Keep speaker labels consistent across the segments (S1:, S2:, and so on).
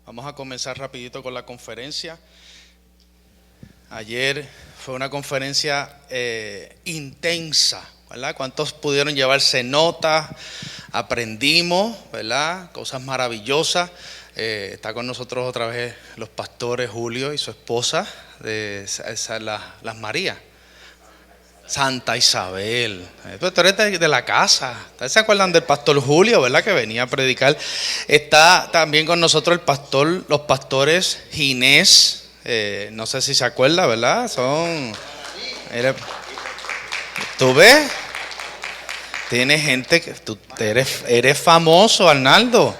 S1: Vamos a comenzar rapidito con la conferencia. Ayer fue una conferencia intensa, ¿verdad? ¿Cuántos pudieron llevarse notas? Aprendimos, ¿verdad? Cosas maravillosas. Está con nosotros otra vez los pastores Julio y su esposa, las Marías. Santa Isabel. Tú eres de la casa. ¿Ustedes se acuerdan del pastor Julio, verdad? Que venía a predicar. Está también con nosotros los pastores Ginés. No sé si se acuerda, ¿verdad? ¿Tú ves? Tienes gente que tú eres famoso, Arnaldo.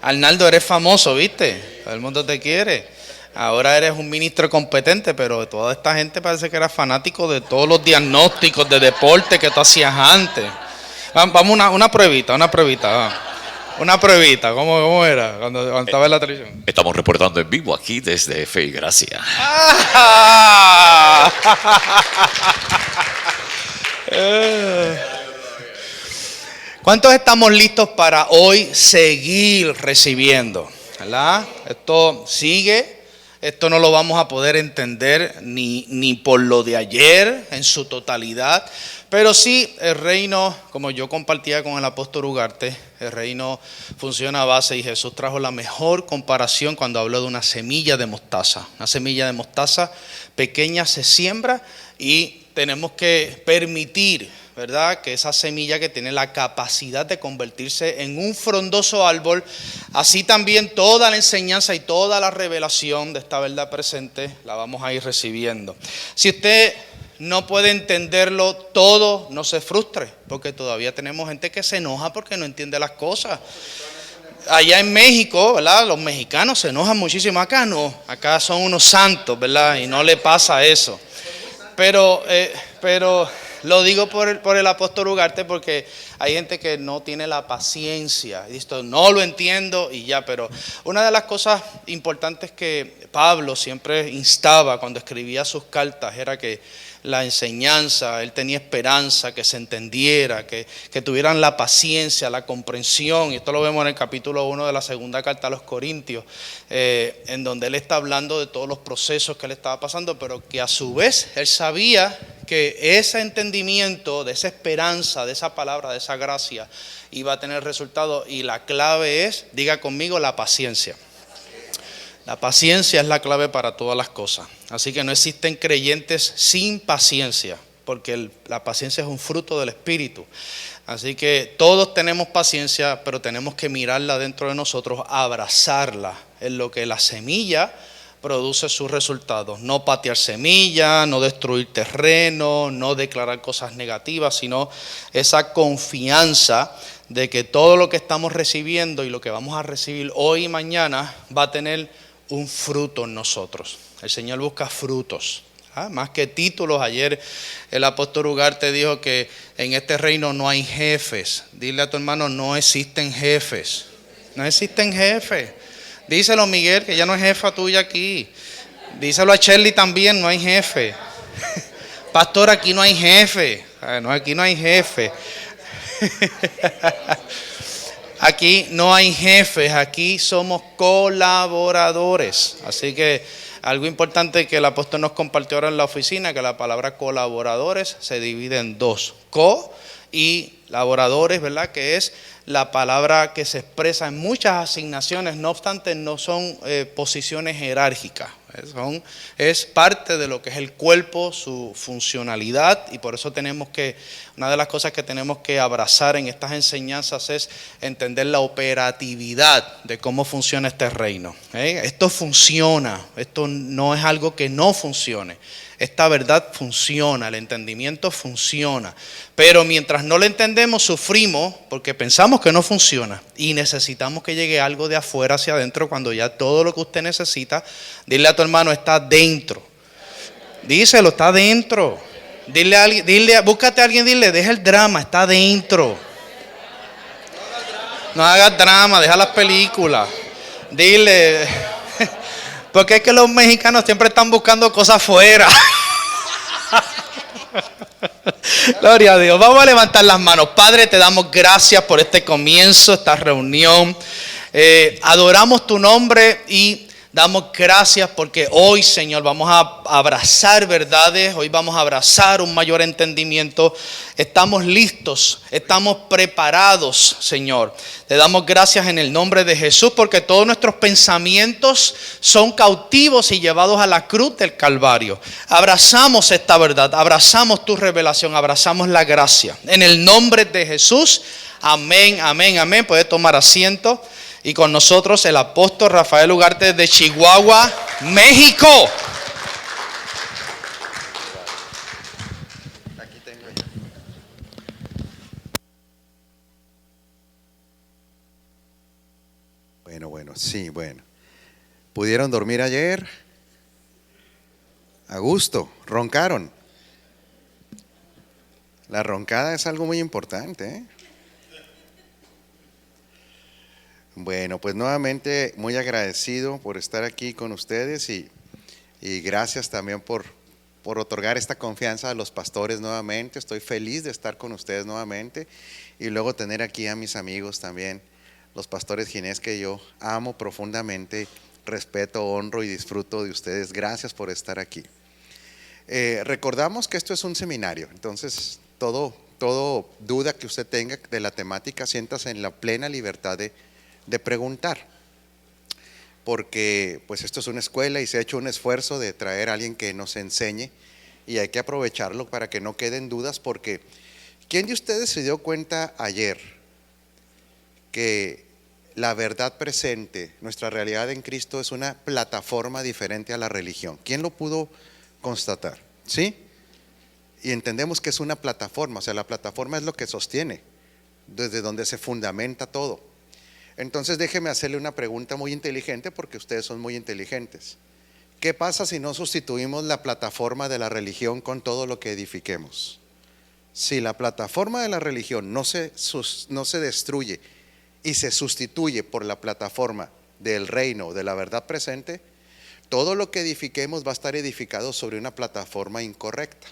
S1: Arnaldo, eres famoso, ¿viste? Todo el mundo te quiere. Ahora eres un ministro competente, pero toda esta gente parece que era fanático de todos los diagnósticos de deporte que tú hacías antes. Vamos una pruebita. Una pruebita, ¿cómo era cuando estaba en la televisión?
S2: Estamos reportando en vivo aquí desde Fe y Gracia.
S1: ¿Cuántos estamos listos para hoy seguir recibiendo? ¿Verdad? Esto sigue. Esto no lo vamos a poder entender ni por lo de ayer en su totalidad, pero sí el reino, como yo compartía con el apóstol Ugarte, el reino funciona a base, y Jesús trajo la mejor comparación cuando habló de una semilla de mostaza. Una semilla de mostaza pequeña se siembra y tenemos que permitir, ¿verdad?, que esa semilla que tiene la capacidad de convertirse en un frondoso árbol, así también toda la enseñanza y toda la revelación de esta verdad presente la vamos a ir recibiendo. Si usted no puede entenderlo todo, no se frustre, porque todavía tenemos gente que se enoja porque no entiende las cosas. Allá en México, ¿verdad?, los mexicanos se enojan muchísimo. Acá no, acá son unos santos, ¿verdad?, y no le pasa eso. Pero lo digo por el apóstol Ugarte porque hay gente que no tiene la paciencia. Y esto no lo entiendo y ya, pero una de las cosas importantes que Pablo siempre instaba cuando escribía sus cartas era que la enseñanza, él tenía esperanza, que se entendiera, que tuvieran la paciencia, la comprensión. Y esto lo vemos en el capítulo 1 de la segunda carta a los Corintios, en donde él está hablando de todos los procesos que él estaba pasando, pero que a su vez él sabía que ese entendimiento, de esa esperanza, de esa palabra, de esa gracia, iba a tener resultado. Y la clave es, diga conmigo, la paciencia. La paciencia es la clave para todas las cosas. Así que no existen creyentes sin paciencia, porque la paciencia es un fruto del Espíritu. Así que todos tenemos paciencia, pero tenemos que mirarla dentro de nosotros, abrazarla, en lo que la semilla produce sus resultados. No patear semilla, no destruir terreno, no declarar cosas negativas, sino esa confianza de que todo lo que estamos recibiendo y lo que vamos a recibir hoy y mañana va a tener un fruto en nosotros. El Señor busca frutos, más que títulos. Ayer el apóstol Ugarte dijo que en este reino no hay jefes. Dile a tu hermano, no existen jefes. No existen jefes. Díselo, Miguel, que ya no es jefa tuya aquí. Díselo a Shirley también, no hay jefe. Pastor, aquí no hay jefe. Aquí no hay jefe. Aquí no hay jefes, aquí somos colaboradores. Así que algo importante que el apóstol nos compartió ahora en la oficina, que la palabra colaboradores se divide en dos. Co y laboradores, ¿verdad?, que es la palabra que se expresa en muchas asignaciones. No obstante, no son posiciones jerárquicas. Es parte de lo que es el cuerpo, su funcionalidad, y por eso una de las cosas que tenemos que abrazar en estas enseñanzas es entender la operatividad de cómo funciona este reino. Esto funciona, esto no es algo que no funcione. Esta verdad funciona, el entendimiento funciona, pero mientras no lo entendemos sufrimos porque pensamos que no funciona y necesitamos que llegue algo de afuera hacia adentro, cuando ya todo lo que usted necesita, dile a tu hermano, está dentro. Díselo, está dentro. Búscate a alguien, dile, deja el drama, está dentro. No hagas drama, deja las películas. Dile, porque es que los mexicanos siempre están buscando cosas afuera. Gloria a Dios. Vamos a levantar las manos. Padre, te damos gracias por este comienzo, esta reunión. Adoramos tu nombre y damos gracias porque hoy, Señor, vamos a abrazar verdades, hoy vamos a abrazar un mayor entendimiento. Estamos listos, estamos preparados, Señor. Te damos gracias en el nombre de Jesús porque todos nuestros pensamientos son cautivos y llevados a la cruz del Calvario. Abrazamos esta verdad, abrazamos tu revelación, abrazamos la gracia. En el nombre de Jesús, amén, amén, amén. Puede tomar asiento. Y con nosotros el apóstol Rafael Ugarte de Chihuahua, México.
S3: Aquí tengo ya. Bueno, sí, bueno. ¿Pudieron dormir ayer? A gusto, roncaron. La roncada es algo muy importante, ¿eh? Bueno, pues nuevamente muy agradecido por estar aquí con ustedes y gracias también por otorgar esta confianza a los pastores nuevamente. Estoy feliz de estar con ustedes nuevamente y luego tener aquí a mis amigos también, los pastores Ginés, que yo amo profundamente, respeto, honro y disfruto de ustedes. Gracias por estar aquí. Recordamos que esto es un seminario, entonces todo duda que usted tenga de la temática, siéntase en la plena libertad de preguntar, porque pues esto es una escuela y se ha hecho un esfuerzo de traer a alguien que nos enseñe y hay que aprovecharlo para que no queden dudas, porque ¿quién de ustedes se dio cuenta ayer que la verdad presente, nuestra realidad en Cristo, es una plataforma diferente a la religión? ¿Quién lo pudo constatar? ¿Sí? Y entendemos que es una plataforma, o sea, la plataforma es lo que sostiene, desde donde se fundamenta todo. Entonces déjeme hacerle una pregunta muy inteligente, porque ustedes son muy inteligentes. ¿Qué pasa si no sustituimos la plataforma de la religión con todo lo que edifiquemos? Si la plataforma de la religión no se destruye y se sustituye por la plataforma del reino, de la verdad presente, todo lo que edifiquemos va a estar edificado sobre una plataforma incorrecta.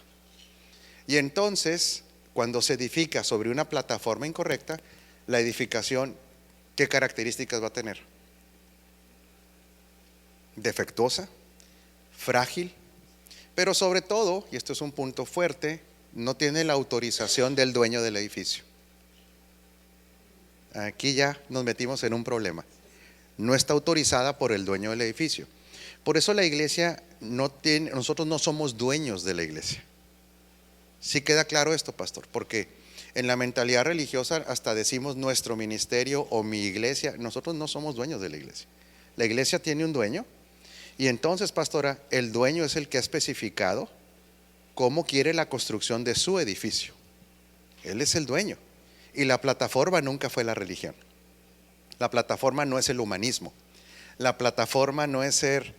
S3: Y entonces, cuando se edifica sobre una plataforma incorrecta, la edificación, ¿qué características va a tener? Defectuosa, frágil, pero sobre todo, y esto es un punto fuerte, no tiene la autorización del dueño del edificio. Aquí ya nos metimos en un problema. No está autorizada por el dueño del edificio. Por eso la iglesia nosotros no somos dueños de la iglesia. ¿Sí queda claro esto, pastor? Porque en la mentalidad religiosa hasta decimos nuestro ministerio o mi iglesia. Nosotros no somos dueños de la iglesia. La iglesia tiene un dueño y entonces, pastora, el dueño es el que ha especificado cómo quiere la construcción de su edificio. Él es el dueño. Y la plataforma nunca fue la religión. La plataforma no es el humanismo. La plataforma no es ser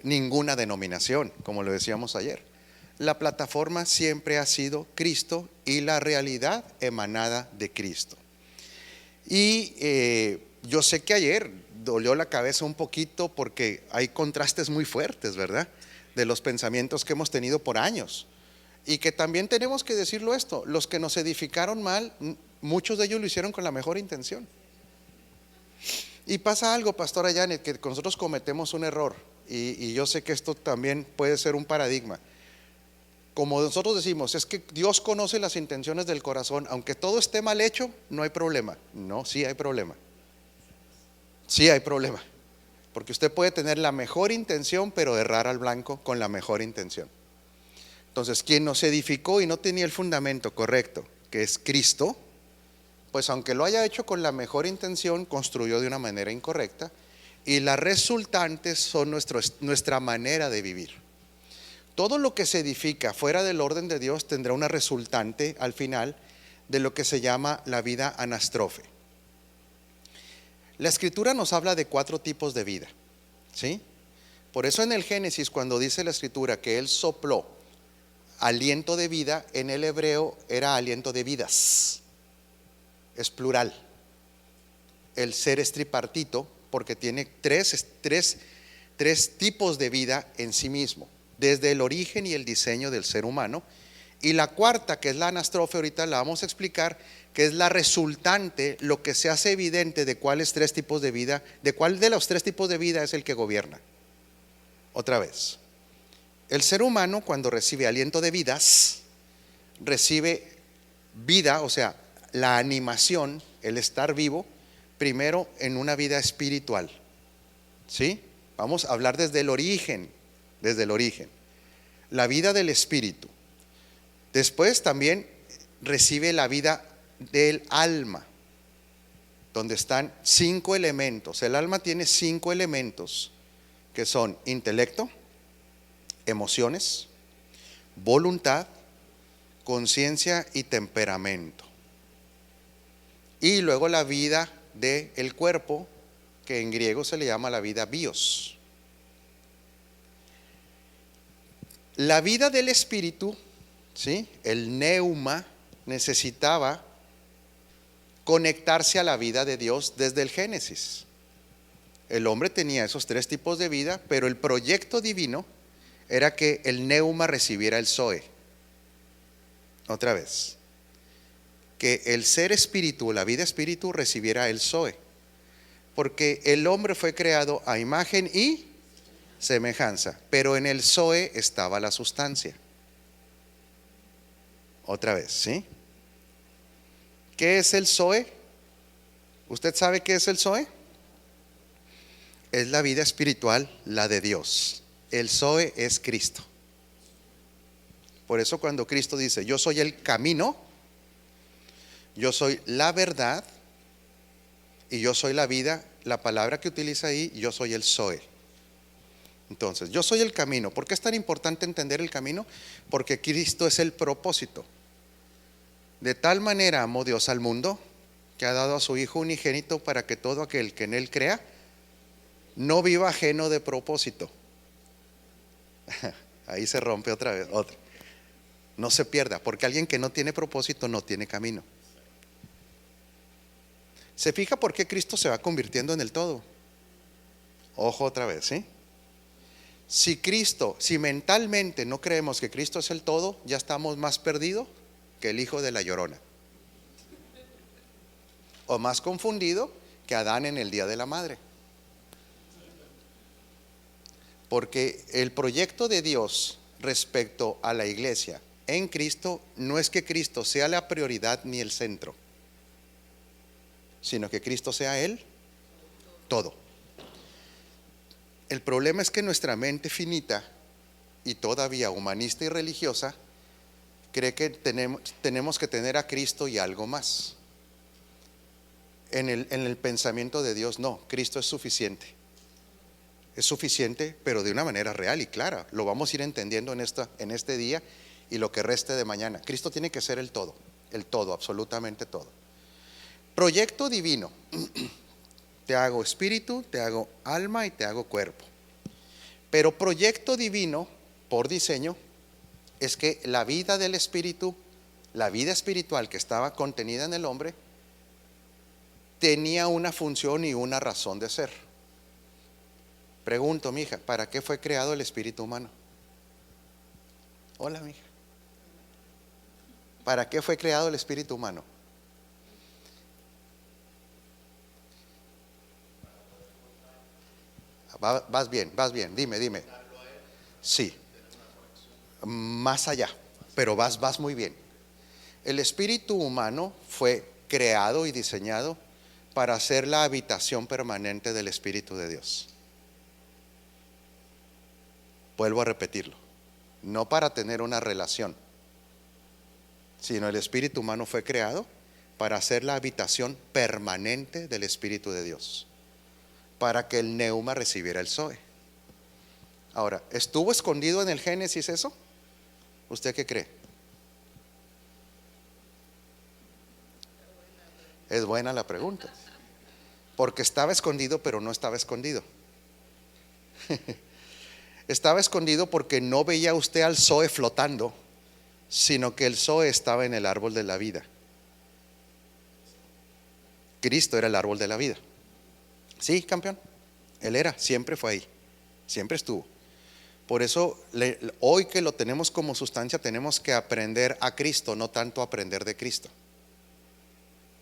S3: ninguna denominación, como lo decíamos ayer. La plataforma siempre ha sido Cristo y la realidad emanada de Cristo. Y yo sé que ayer dolió la cabeza un poquito porque hay contrastes muy fuertes, ¿verdad? De los pensamientos que hemos tenido por años. Y que también tenemos que decirlo esto: los que nos edificaron mal, muchos de ellos lo hicieron con la mejor intención. Y pasa algo, pastora Janet, que nosotros cometemos un error, y yo sé que esto también puede ser un paradigma. Como nosotros decimos, es que Dios conoce las intenciones del corazón, aunque todo esté mal hecho, no hay problema. No, sí hay problema. Sí hay problema. Porque usted puede tener la mejor intención, pero errar al blanco con la mejor intención. Entonces, quien nos edificó y no tenía el fundamento correcto, que es Cristo, pues aunque lo haya hecho con la mejor intención, construyó de una manera incorrecta, y las resultantes son nuestra manera de vivir. Todo lo que se edifica fuera del orden de Dios tendrá una resultante al final de lo que se llama la vida anastrofe. La escritura nos habla de 4 tipos de vida, ¿sí? Por eso en el Génesis, cuando dice la escritura que Él sopló aliento de vida, en el hebreo era aliento de vidas. Es plural. El ser es tripartito porque tiene tres tipos de vida en sí mismo, desde el origen y el diseño del ser humano, Y la cuarta, que es la anastrofe, ahorita la vamos a explicar, que es la resultante, lo que se hace evidente de cuáles tres tipos de vida, de cuál de los tres tipos de vida es el que gobierna. Otra vez, el ser humano cuando recibe aliento de vidas, recibe vida, o sea, la animación, el estar vivo, primero en una vida espiritual. ¿Sí? Vamos a hablar desde el origen, la vida del espíritu. Después también recibe la vida del alma, donde están 5 elementos. El alma tiene 5 elementos que son intelecto, emociones, voluntad, conciencia y temperamento. Y luego la vida del cuerpo, que en griego se le llama la vida bios. La vida del espíritu, ¿sí? El neuma necesitaba conectarse a la vida de Dios desde el Génesis. El hombre tenía esos 3 tipos de vida, pero el proyecto divino era que el neuma recibiera el zoe. Otra vez, que el ser espíritu, la vida espíritu, recibiera el zoe, porque el hombre fue creado a imagen y semejanza, pero en el zoe estaba la sustancia. Otra vez, ¿sí? ¿Qué es el zoe? ¿Usted sabe qué es el zoe? Es la vida espiritual, la de Dios. El zoe es Cristo. Por eso cuando Cristo dice, yo soy el camino, yo soy la verdad y yo soy la vida, la palabra que utiliza ahí, yo soy el zoe. Entonces, yo soy el camino. ¿Por qué es tan importante entender el camino? Porque Cristo es el propósito. De tal manera amó Dios al mundo que ha dado a su Hijo unigénito para que todo aquel que en Él crea no viva ajeno de propósito. Ahí se rompe otra vez, otra. No se pierda, porque alguien que no tiene propósito no tiene camino. ¿Se fija por qué Cristo se va convirtiendo en el todo? Ojo otra vez, ¿sí? Si mentalmente no creemos que Cristo es el todo, ya estamos más perdidos que el hijo de la llorona, o más confundido que Adán en el día de la madre. Porque el proyecto de Dios respecto a la iglesia en Cristo no es que Cristo sea la prioridad ni el centro, sino que Cristo sea Él todo. El problema es que nuestra mente finita y todavía humanista y religiosa cree que tenemos que tener a Cristo y algo más. En el pensamiento de Dios no, Cristo es suficiente. Es suficiente, pero de una manera real y clara. Lo vamos a ir entendiendo en este día y lo que reste de mañana. Cristo tiene que ser el todo, absolutamente todo. Proyecto divino. Te hago espíritu, te hago alma y te hago cuerpo. Pero proyecto divino, por diseño, es que la vida del espíritu, la vida espiritual que estaba contenida en el hombre, tenía una función y una razón de ser. Pregunto, mija, ¿para qué fue creado el espíritu humano? Hola, mija. ¿Para qué fue creado el espíritu humano? Vas bien, dime. Sí, más allá, pero vas muy bien. El espíritu humano fue creado y diseñado para ser la habitación permanente del Espíritu de Dios. Vuelvo a repetirlo, no para tener una relación, sino el espíritu humano fue creado para ser la habitación permanente del Espíritu de Dios, para que el neuma recibiera el zoe. Ahora, ¿estuvo escondido en el Génesis eso? ¿Usted qué cree? Es buena la pregunta, porque estaba escondido, pero no estaba escondido. Estaba escondido porque no veía usted al zoe flotando, sino que el zoe estaba en el árbol de la vida. Cristo era el árbol de la vida. Sí, campeón. Él era, siempre fue ahí, siempre estuvo. Por eso hoy que lo tenemos como sustancia tenemos que aprender a Cristo, no tanto aprender de Cristo,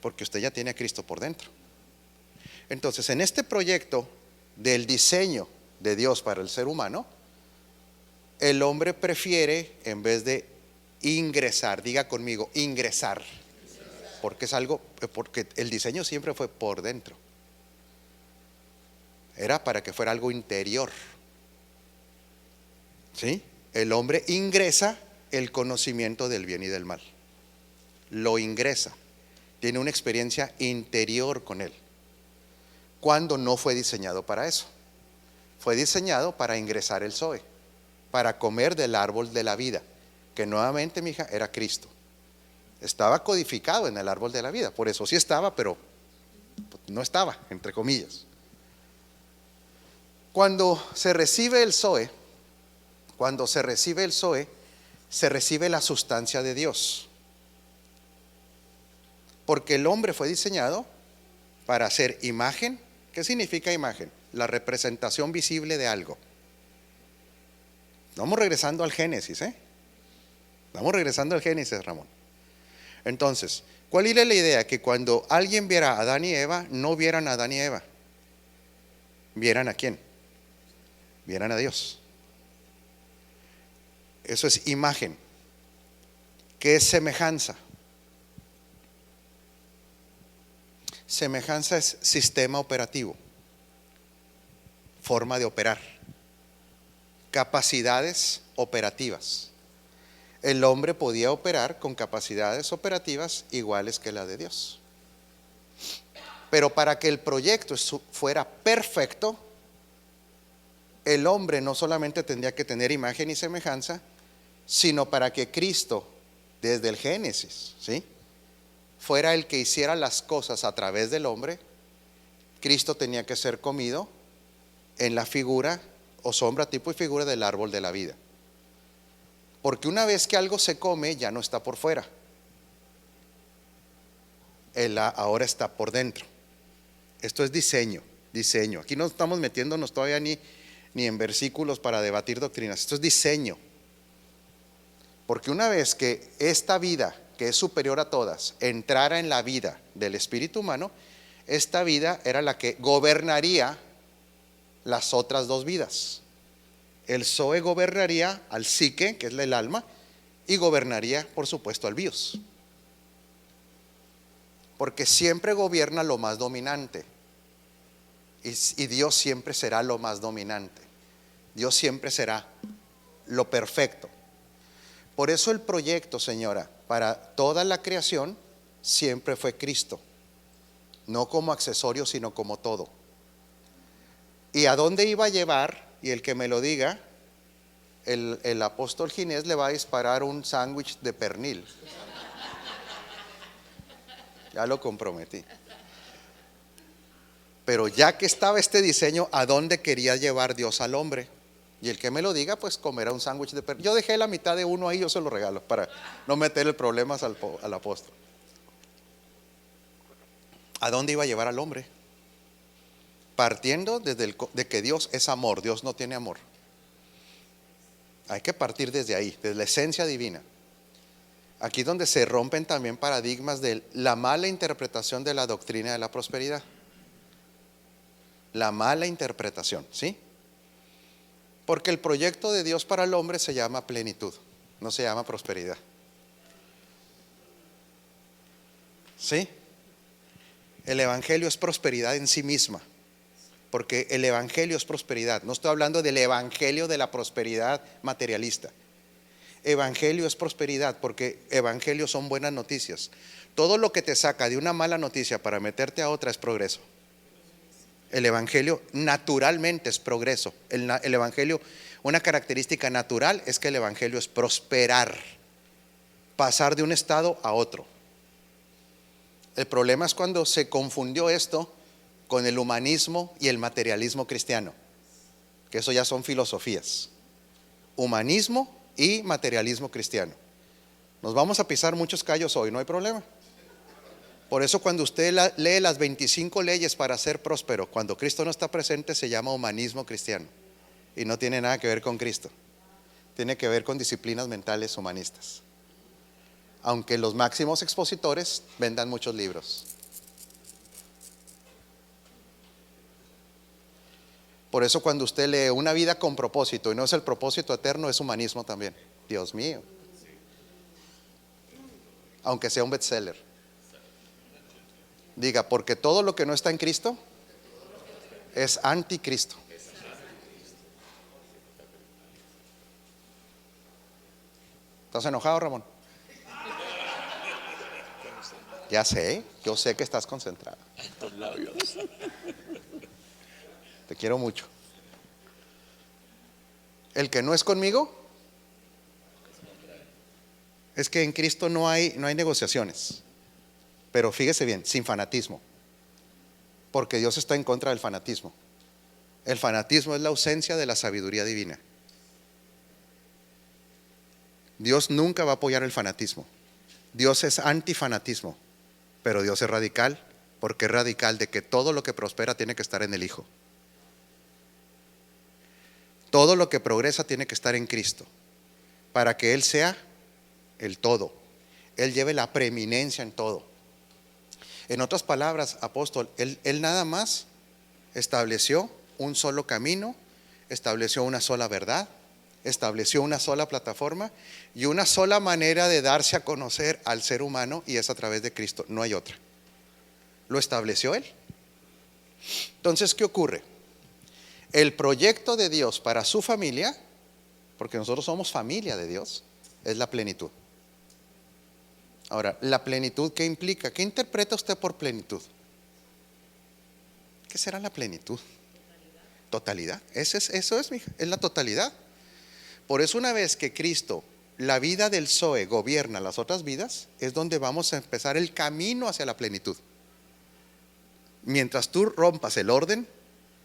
S3: porque usted ya tiene a Cristo por dentro. Entonces, en este proyecto del diseño de Dios para el ser humano, el hombre prefiere, en vez de ingresar, diga conmigo, ingresar, porque es algo, porque el diseño siempre fue por dentro, era para que fuera algo interior. ¿Sí? El hombre ingresa el conocimiento del bien y del mal, lo ingresa, tiene una experiencia interior con él, cuando no fue diseñado para eso. Fue diseñado para ingresar el Zoe, para comer del árbol de la vida, que nuevamente, mi hija, era Cristo. Estaba codificado en el árbol de la vida, por eso sí estaba, pero no estaba, entre comillas. Cuando se recibe el Zoe, se recibe la sustancia de Dios. Porque el hombre fue diseñado para hacer imagen. ¿Qué significa imagen? La representación visible de algo. Vamos regresando al Génesis, Vamos regresando al Génesis, Ramón. Entonces, ¿cuál era la idea? Que cuando alguien viera a Adán y Eva, no vieran a Adán y Eva. ¿Vieran a quién? Vieran a Dios. Eso es imagen. ¿Qué es semejanza? Semejanza es sistema operativo, forma de operar, capacidades operativas. El hombre podía operar con capacidades operativas iguales que la de Dios. Pero para que el proyecto fuera perfecto, el hombre no solamente tendría que tener imagen y semejanza, sino para que Cristo, desde el Génesis, ¿sí?, fuera el que hiciera las cosas a través del hombre, Cristo tenía que ser comido en la figura o sombra, tipo y figura del árbol de la vida. Porque una vez que algo se come, ya no está por fuera. Ahora está por dentro. Esto es diseño. Aquí no estamos metiéndonos todavía ni en versículos para debatir doctrinas. Esto es diseño. Porque una vez que esta vida, que es superior a todas, entrara en la vida del espíritu humano, esta vida era la que gobernaría las otras dos vidas. El Zoe gobernaría al psique, que es el alma, y gobernaría, por supuesto, al bios. Porque siempre gobierna lo más dominante. Y Dios siempre será lo más dominante. Dios siempre será lo perfecto. Por eso el proyecto, señora, para toda la creación siempre fue Cristo. No como accesorio, sino como todo. ¿Y a dónde iba a llevar? Y el que me lo diga, el apóstol Ginés le va a disparar un sándwich de pernil. Ya lo comprometí. Pero ya que estaba este diseño, ¿a dónde quería llevar Dios al hombre? Y el que me lo diga, pues comerá un sándwich de pernil. Yo dejé la mitad de uno ahí, yo se lo regalo para no meterle problemas al apóstol. ¿A dónde iba a llevar al hombre? Partiendo de que Dios es amor. Dios no tiene amor. Hay que partir desde ahí, desde la esencia divina. Aquí es donde se rompen también paradigmas de la mala interpretación de la doctrina de la prosperidad. La mala interpretación, ¿sí? Porque el proyecto de Dios para el hombre se llama plenitud, no se llama prosperidad. ¿Sí? El evangelio es prosperidad en sí misma, porque el evangelio es prosperidad. No estoy hablando del evangelio de la prosperidad materialista. Evangelio es prosperidad, porque evangelio son buenas noticias. Todo lo que te saca de una mala noticia para meterte a otra es progreso. El evangelio naturalmente es progreso. El evangelio, una característica natural es que el evangelio es prosperar, pasar de un estado a otro. El problema es cuando se confundió esto con el humanismo y el materialismo cristiano, que eso ya son filosofías. Humanismo y materialismo cristiano. Nos vamos a pisar muchos callos hoy, no hay problema. Por eso cuando usted lee las 25 leyes para ser próspero, cuando Cristo no está presente, se llama humanismo cristiano. y no tiene nada que ver con Cristo. Tiene que ver con disciplinas mentales humanistas. Aunque los máximos expositores vendan muchos libros. Por eso cuando usted lee Una vida con propósito y no es el propósito eterno, es humanismo también. Dios mío. Aunque sea un bestseller. Diga, porque todo lo que no está en Cristo es anticristo. ¿Estás enojado, Ramón? Ya sé, yo sé que estás concentrado. Te quiero mucho. El que no es conmigo, es que en Cristo no hay negociaciones. Pero fíjese bien, sin fanatismo. Porque Dios está en contra del fanatismo. El fanatismo es la ausencia de la sabiduría divina. Dios nunca va a apoyar el fanatismo. Dios es antifanatismo. Pero Dios es radical, porque es radical de que todo lo que prospera tiene que estar en el Hijo. Todo lo que progresa tiene que estar en Cristo, para que Él sea el todo. Él lleve la preeminencia en todo. En otras palabras, apóstol, él nada más estableció un solo camino, estableció una sola verdad, estableció una sola plataforma y una sola manera de darse a conocer al ser humano, y es a través de Cristo, no hay otra. Lo estableció Él. Entonces, ¿qué ocurre? El proyecto de Dios para su familia, porque nosotros somos familia de Dios, es la plenitud. Ahora, la plenitud, ¿qué implica? ¿Qué interpreta usted por plenitud? ¿Qué será la plenitud? Totalidad. Eso es, mija, es la totalidad. Por eso, una vez que Cristo, la vida del Zoe, gobierna las otras vidas, es donde vamos a empezar el camino hacia la plenitud. Mientras tú rompas el orden,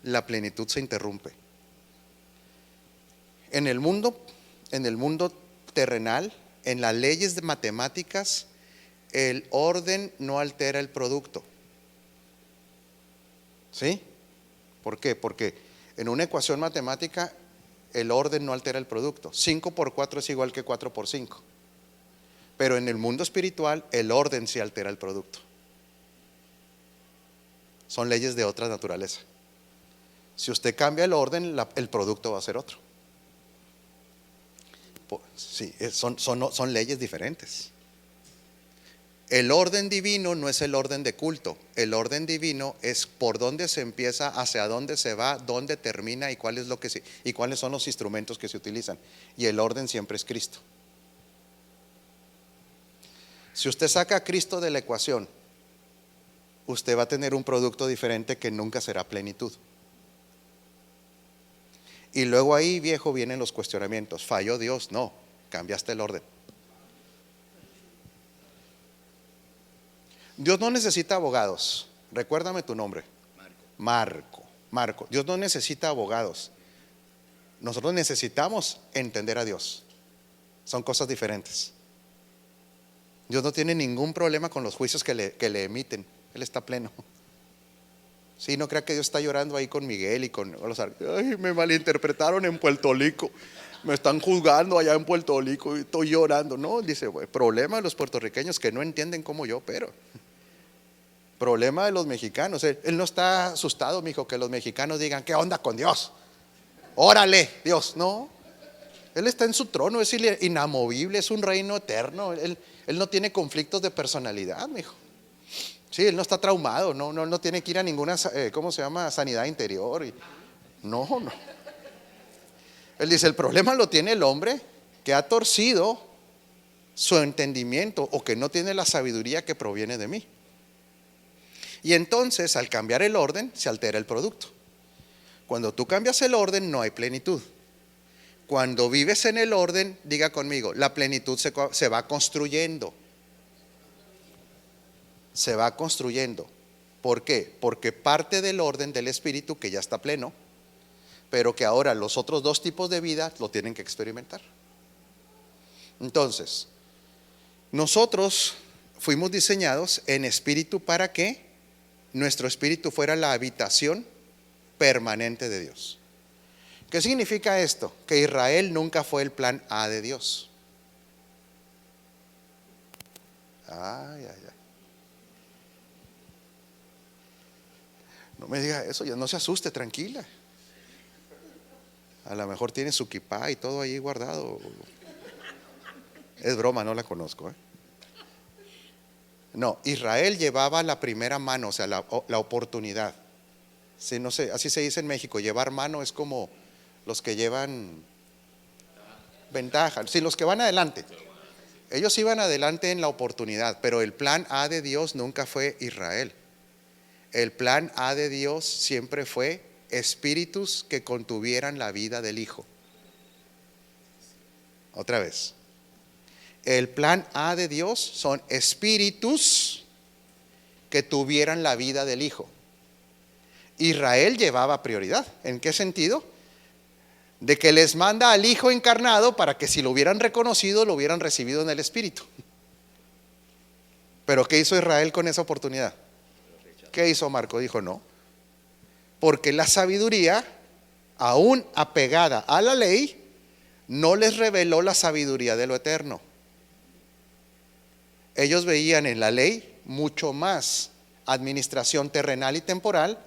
S3: la plenitud se interrumpe. En el mundo terrenal, en las leyes de matemáticas, el orden no altera el producto. ¿Sí? ¿Por qué? Porque en una ecuación matemática el orden no altera el producto. 5 por 4 es igual que 4 por 5. Pero en el mundo espiritual el orden sí altera el producto. Son leyes de otra naturaleza. Si usted cambia el orden, el producto va a ser otro. Sí, son leyes diferentes. El orden divino no es el orden de culto. El orden divino es por dónde se empieza, hacia dónde se va, dónde termina y cuáles son los instrumentos que se utilizan. Y el orden siempre es Cristo. Si usted saca a Cristo de la ecuación, usted va a tener un producto diferente que nunca será plenitud. Y luego ahí, viejo, vienen los cuestionamientos. ¿Falló Dios? No, cambiaste el orden. Dios no necesita abogados. Recuérdame tu nombre. Marco. Dios no necesita abogados. Nosotros necesitamos entender a Dios. Son cosas diferentes. Dios no tiene ningún problema con los juicios que le emiten. Él está pleno. Sí, no crea que Dios está llorando ahí con Miguel y con los... Ay, me malinterpretaron en Puerto Rico. Me están juzgando allá en Puerto Rico y estoy llorando. No, dice, problema de los puertorriqueños que no entienden como yo, pero problema de los mexicanos. Él no está asustado, mijo, que los mexicanos digan, ¿qué onda con Dios? Órale, Dios. No, Él está en su trono, es inamovible, es un reino eterno. Él no tiene conflictos de personalidad, mijo. Sí, Él no está traumado, no tiene que ir a ninguna, sanidad interior. No. Él dice, el problema lo tiene el hombre que ha torcido su entendimiento o que no tiene la sabiduría que proviene de mí. Y entonces, al cambiar el orden, se altera el producto. Cuando tú cambias el orden, no hay plenitud. Cuando vives en el orden, diga conmigo, la plenitud se va construyendo. Se va construyendo. ¿Por qué? Porque parte del orden del espíritu que ya está pleno, pero que ahora los otros dos tipos de vida lo tienen que experimentar. Entonces, nosotros fuimos diseñados en espíritu para que nuestro espíritu fuera la habitación permanente de Dios. ¿Qué significa esto? Que Israel nunca fue el plan A de Dios. Ay, ay, ay. No me diga eso, ya no se asuste, tranquila. A lo mejor tiene su kipá y todo ahí guardado. Es broma, no la conozco, ¿eh? No, Israel llevaba la primera mano, o sea, la oportunidad. Sí, no sé, así se dice en México, llevar mano es como los que llevan ventaja, sí, los que van adelante. Ellos iban adelante en la oportunidad, pero el plan A de Dios nunca fue Israel. El plan A de Dios siempre fue espíritus que contuvieran la vida del Hijo. Otra vez. El plan A de Dios son espíritus que tuvieran la vida del Hijo. Israel llevaba prioridad. ¿En qué sentido? De que les manda al Hijo encarnado para que si lo hubieran reconocido, lo hubieran recibido en el Espíritu. Pero ¿qué hizo Israel con esa oportunidad? ¿Qué hizo Marco? Dijo no. Porque la sabiduría, aún apegada a la ley, no les reveló la sabiduría de lo eterno. Ellos veían en la ley mucho más administración terrenal y temporal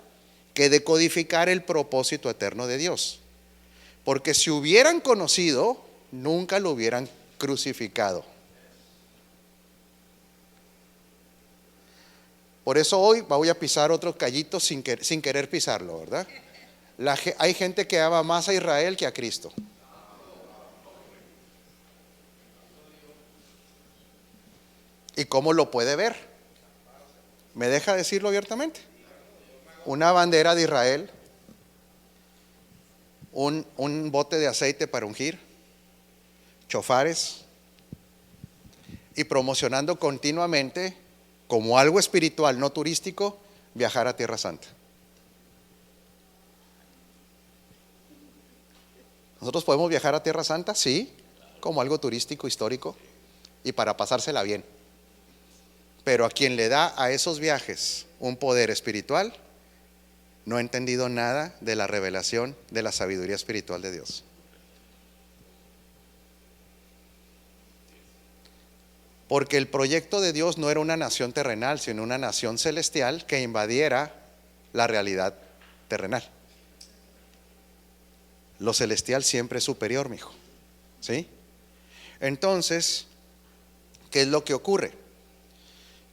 S3: que decodificar el propósito eterno de Dios. Porque si hubieran conocido, nunca lo hubieran crucificado. Por eso hoy voy a pisar otro callito sin querer pisarlo, ¿verdad? Hay gente que ama más a Israel que a Cristo. ¿Y cómo lo puede ver? ¿Me deja decirlo abiertamente? Una bandera de Israel, un bote de aceite para ungir, chofares, y promocionando continuamente como algo espiritual, no turístico, viajar a Tierra Santa. ¿Nosotros podemos viajar a Tierra Santa? Sí, como algo turístico, histórico, y para pasársela bien. Pero a quien le da a esos viajes un poder espiritual, no ha entendido nada de la revelación de la sabiduría espiritual de Dios. Porque el proyecto de Dios no era una nación terrenal, sino una nación celestial que invadiera la realidad terrenal. Lo celestial siempre es superior, mijo. ¿Sí? Entonces, ¿qué es lo que ocurre?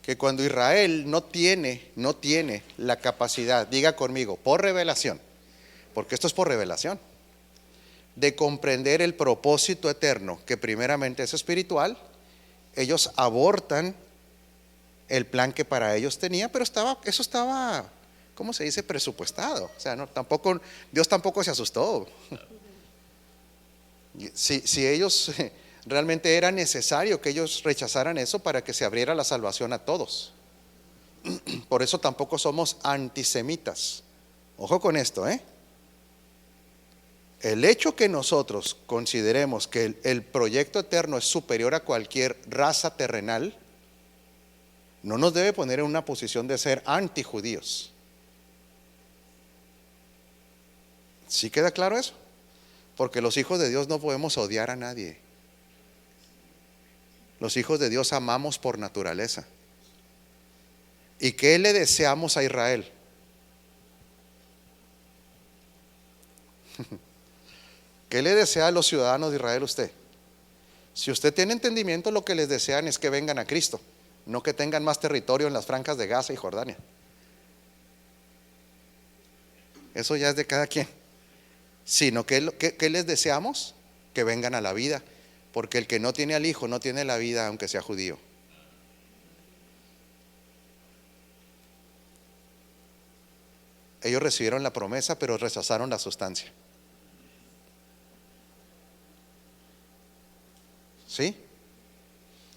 S3: Que cuando Israel no tiene la capacidad, diga conmigo, por revelación, porque esto es por revelación, de comprender el propósito eterno, que primeramente es espiritual, ellos abortan el plan que para ellos tenía, pero eso estaba, ¿cómo se dice? Presupuestado. O sea, Dios tampoco se asustó. Si ellos realmente era necesario que ellos rechazaran eso para que se abriera la salvación a todos. Por eso tampoco somos antisemitas. Ojo con esto, El hecho que nosotros consideremos que el proyecto eterno es superior a cualquier raza terrenal, no nos debe poner en una posición de ser antijudíos. ¿Sí queda claro eso? Porque los hijos de Dios no podemos odiar a nadie. Los hijos de Dios amamos por naturaleza. ¿Y qué le deseamos a Israel? ¿Qué le desea a los ciudadanos de Israel usted? Si usted tiene entendimiento, lo que les desean es que vengan a Cristo, no que tengan más territorio en las franjas de Gaza y Jordania. Eso ya es de cada quien. Sino que les deseamos que vengan a la vida, porque el que no tiene al Hijo no tiene la vida aunque sea judío. Ellos recibieron la promesa, pero rechazaron la sustancia. ¿Sí?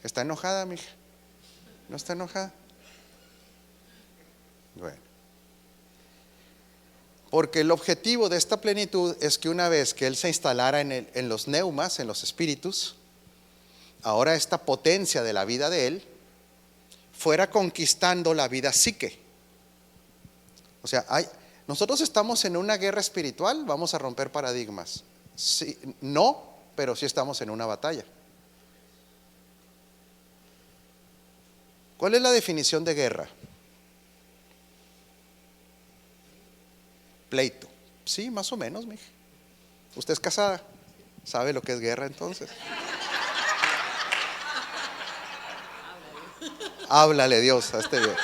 S3: ¿Está enojada, mija? ¿No está enojada? Bueno. Porque el objetivo de esta plenitud es que una vez que Él se instalara en los neumas, en los espíritus, ahora esta potencia de la vida de Él fuera conquistando la vida psique. O sea, Nosotros estamos en una guerra espiritual, vamos a romper paradigmas. Sí, no, pero sí estamos en una batalla. ¿Cuál es la definición de guerra? Pleito. Sí, más o menos, mija. ¿Usted es casada? ¿Sabe lo que es guerra entonces? Háblale Dios a este Dios.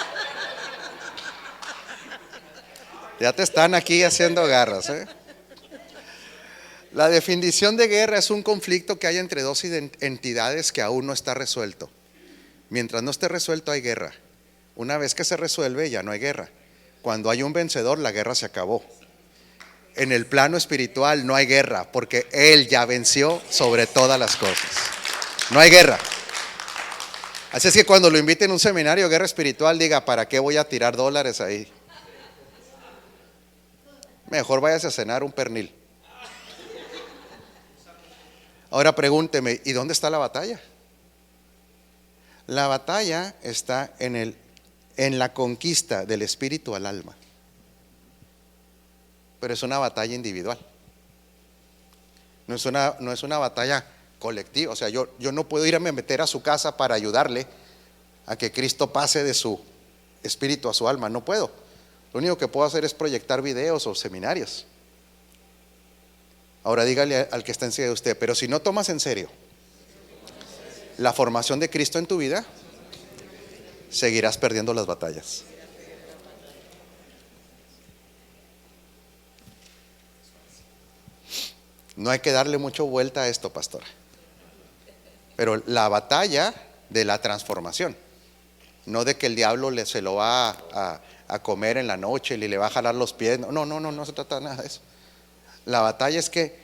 S3: Ya te están aquí haciendo garras, ¿eh? La definición de guerra es un conflicto que hay entre dos entidades que aún no está resuelto. Mientras no esté resuelto hay guerra. Una vez que se resuelve ya no hay guerra. Cuando hay un vencedor la guerra se acabó. En el plano espiritual no hay guerra porque Él ya venció sobre todas las cosas. No hay guerra. Así es que cuando lo inviten a un seminario de guerra espiritual, diga, ¿para qué voy a tirar dólares ahí? Mejor váyase a cenar un pernil. Ahora pregúnteme, ¿y dónde está la batalla? La batalla está en la conquista del espíritu al alma. Pero es una batalla individual. No es una batalla colectiva. O sea, yo no puedo irme a meter a su casa para ayudarle a que Cristo pase de su espíritu a su alma. No puedo. Lo único que puedo hacer es proyectar videos o seminarios. Ahora dígale al que está encima de usted, pero si no tomas en serio la formación de Cristo en tu vida, seguirás perdiendo las batallas. No hay que darle mucho vuelta a esto, pastora. Pero la batalla de la transformación, no de que el diablo se lo va a comer en la noche y le va a jalar los pies. No se trata nada de eso. La batalla es que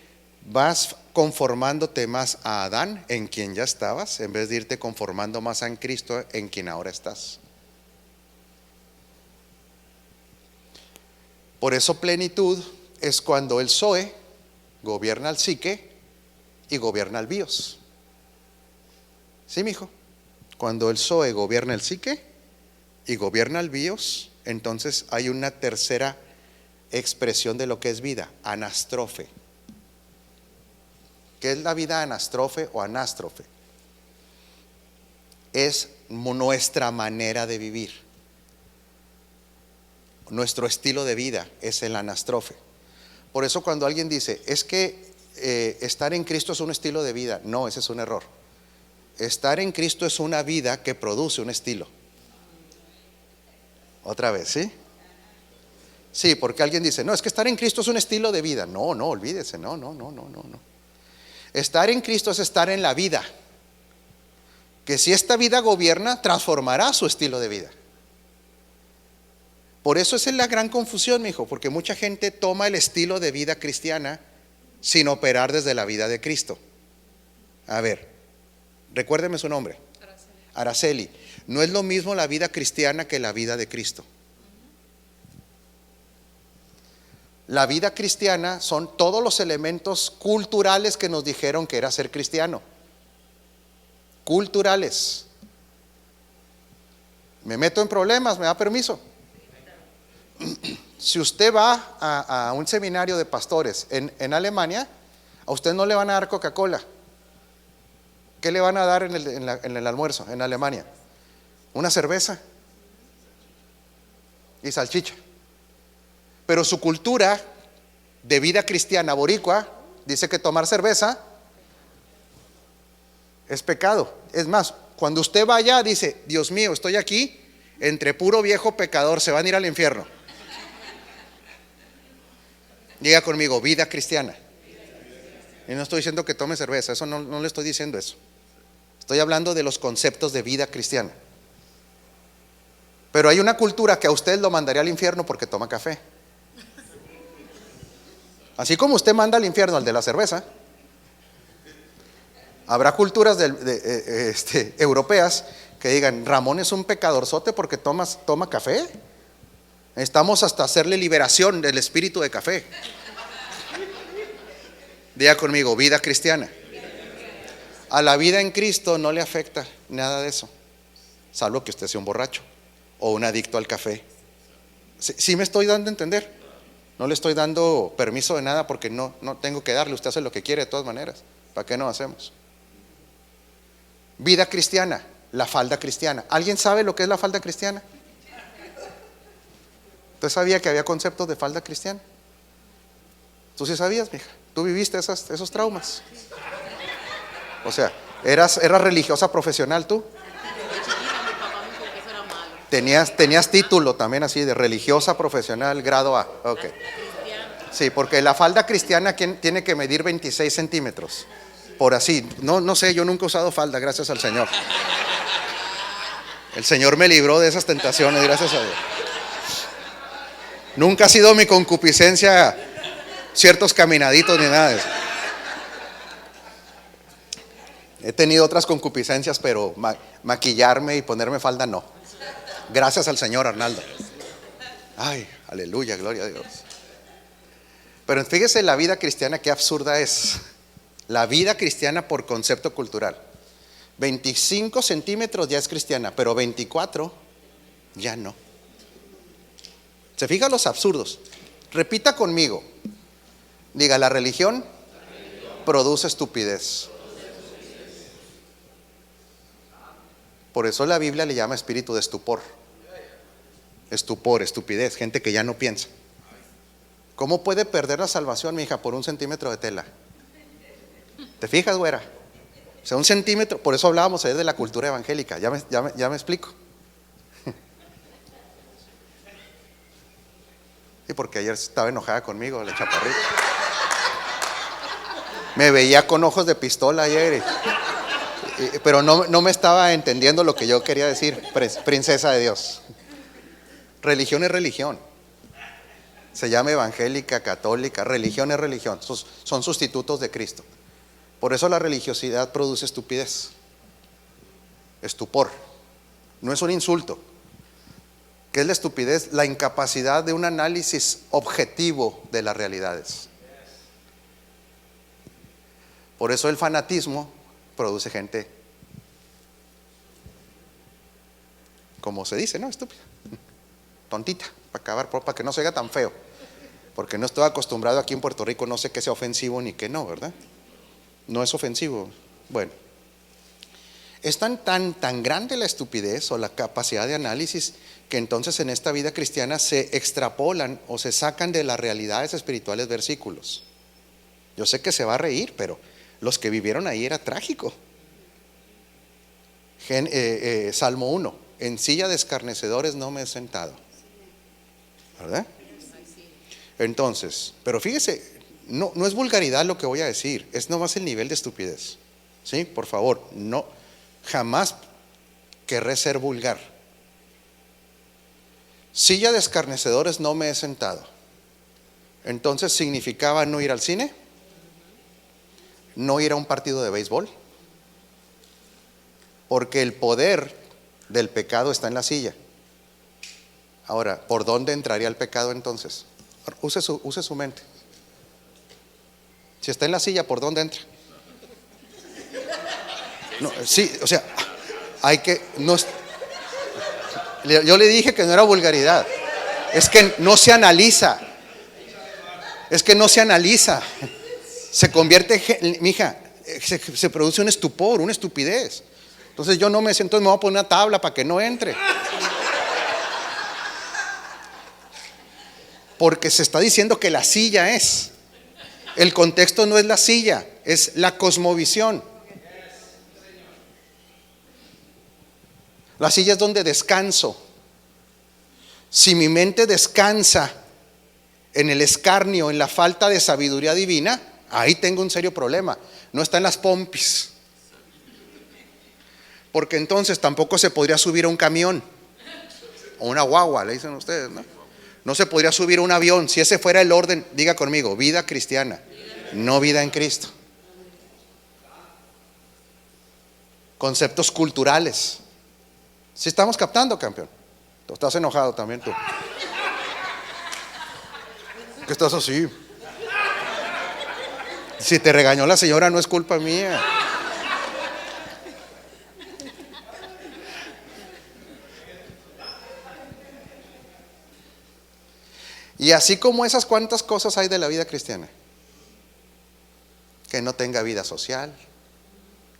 S3: vas conformándote más a Adán, en quien ya estabas, en vez de irte conformando más a Cristo, en quien ahora estás. Por eso plenitud es cuando el Zoe gobierna al psique y gobierna al bios. ¿Sí, mijo? Cuando el Zoe gobierna el psique y gobierna al bios, entonces hay una tercera expresión de lo que es vida, anastrofe. ¿Qué es la vida anastrofe o anástrofe? Es nuestra manera de vivir. Nuestro estilo de vida es el anastrofe. Por eso cuando alguien dice, es que estar en Cristo es un estilo de vida, no, ese es un error. Estar en Cristo es una vida que produce un estilo. Otra vez, ¿sí? Sí, porque alguien dice, no, es que estar en Cristo es un estilo de vida. No, olvídese, no. Estar en Cristo es estar en la vida, que si esta vida gobierna, transformará su estilo de vida. Por eso es la gran confusión, mi hijo, porque mucha gente toma el estilo de vida cristiana sin operar desde la vida de Cristo. A ver, recuérdeme su nombre. Araceli. No es lo mismo la vida cristiana que la vida de Cristo. La vida cristiana son todos los elementos culturales que nos dijeron que era ser cristiano. Culturales. ¿Me meto en problemas? ¿Me da permiso? Si usted va a un seminario de pastores en Alemania, a usted no le van a dar Coca-Cola. ¿Qué le van a dar en el almuerzo en Alemania? Una cerveza y salchicha. Pero su cultura de vida cristiana boricua dice que tomar cerveza es pecado. Es más, cuando usted va allá dice, Dios mío, estoy aquí entre puro viejo pecador, se van a ir al infierno. Diga conmigo, vida cristiana. Y no estoy diciendo que tome cerveza, eso no le estoy diciendo eso. Estoy hablando de los conceptos de vida cristiana. Pero hay una cultura que a usted lo mandaría al infierno porque toma café. Así como usted manda al infierno al de la cerveza, habrá culturas europeas que digan, Ramón es un pecadorzote porque toma café. Estamos hasta hacerle liberación del espíritu de café. Diga conmigo, vida cristiana. A la vida en Cristo no le afecta nada de eso, salvo que usted sea un borracho o un adicto al café. ¿Sí me estoy dando a entender? No le estoy dando permiso de nada porque no tengo que darle. Usted hace lo que quiere de todas maneras. ¿Para qué no hacemos? Vida cristiana, la falda cristiana. ¿Alguien sabe lo que es la falda cristiana? ¿Usted sabía que había conceptos de falda cristiana? ¿Tú sí sabías, mija? ¿Tú viviste esos traumas? O sea, ¿eras religiosa profesional tú? Tenías título también así de religiosa profesional grado A. Ok. Sí, porque la falda cristiana tiene que medir 26 centímetros. Por así. No sé, yo nunca he usado falda, gracias al Señor. El Señor me libró de esas tentaciones, gracias a Dios. Nunca ha sido mi concupiscencia ciertos caminaditos ni nada de eso. He tenido otras concupiscencias, pero maquillarme y ponerme falda no. Gracias al Señor, Arnaldo. Ay, aleluya, gloria a Dios. Pero fíjese la vida cristiana, qué absurda es. La vida cristiana por concepto cultural. 25 centímetros ya es cristiana, pero 24 ya no. ¿Se fijan los absurdos? Repita conmigo. Diga, la religión produce estupidez. Por eso la Biblia le llama espíritu de estupor. Estupor, estupidez, gente que ya no piensa. ¿Cómo puede perder la salvación, mi hija, por 1 centímetro de tela? ¿Te fijas, güera? O sea, 1 centímetro, por eso hablábamos ayer de la cultura evangélica. Ya me explico. Sí, porque ayer estaba enojada conmigo, la chaparrita. Me veía con ojos de pistola ayer, pero no me estaba entendiendo lo que yo quería decir. Princesa de Dios. Religión es religión. Se llama evangélica, católica. Religión es religión. Son sustitutos de Cristo. Por eso la religiosidad produce estupidez, estupor. No es un insulto. ¿Qué es la estupidez? La incapacidad de un análisis objetivo de las realidades. Por eso el fanatismo produce gente, como se dice, ¿no? Estúpida, tontita, para que no se vea tan feo. Porque no estoy acostumbrado aquí en Puerto Rico, no sé qué sea ofensivo ni qué no, ¿verdad? No es ofensivo. Bueno, es tan grande la estupidez o la capacidad de análisis que entonces en esta vida cristiana se extrapolan o se sacan de las realidades espirituales versículos. Yo sé que se va a reír, pero los que vivieron ahí era trágico. Salmo 1: en silla de escarnecedores no me he sentado, ¿verdad? Entonces, pero fíjese, no es vulgaridad lo que voy a decir, es nomás el nivel de estupidez. ¿Sí? Por favor, no, jamás querré ser vulgar. Silla de escarnecedores no me he sentado. Entonces significaba no ir al cine, no ir a un partido de béisbol, porque el poder del pecado está en la silla. Ahora, ¿por dónde entraría el pecado entonces? Use su mente. Si está en la silla, ¿por dónde entra? No, sí, o sea, hay que yo le dije que no era vulgaridad. Es que no se analiza. Se convierte, mija, se produce un estupor, una estupidez. Entonces yo no me siento, me voy a poner una tabla para que no entre. Porque se está diciendo que la silla es. El contexto no es la silla, es la cosmovisión. La silla es donde descanso. Si mi mente descansa en el escarnio, en la falta de sabiduría divina, ahí tengo un serio problema. No está en las pompis. Porque entonces tampoco se podría subir a un camión o una guagua, le dicen ustedes, ¿no? No se podría subir a un avión. Si ese fuera el orden, diga conmigo, vida cristiana, no vida en Cristo. Conceptos culturales. ¿Sí estamos captando, campeón? Tú estás enojado también tú. ¿Qué estás así? Si te regañó la señora no es culpa mía. Y así como esas, ¿cuántas cosas hay de la vida cristiana? Que no tenga vida social,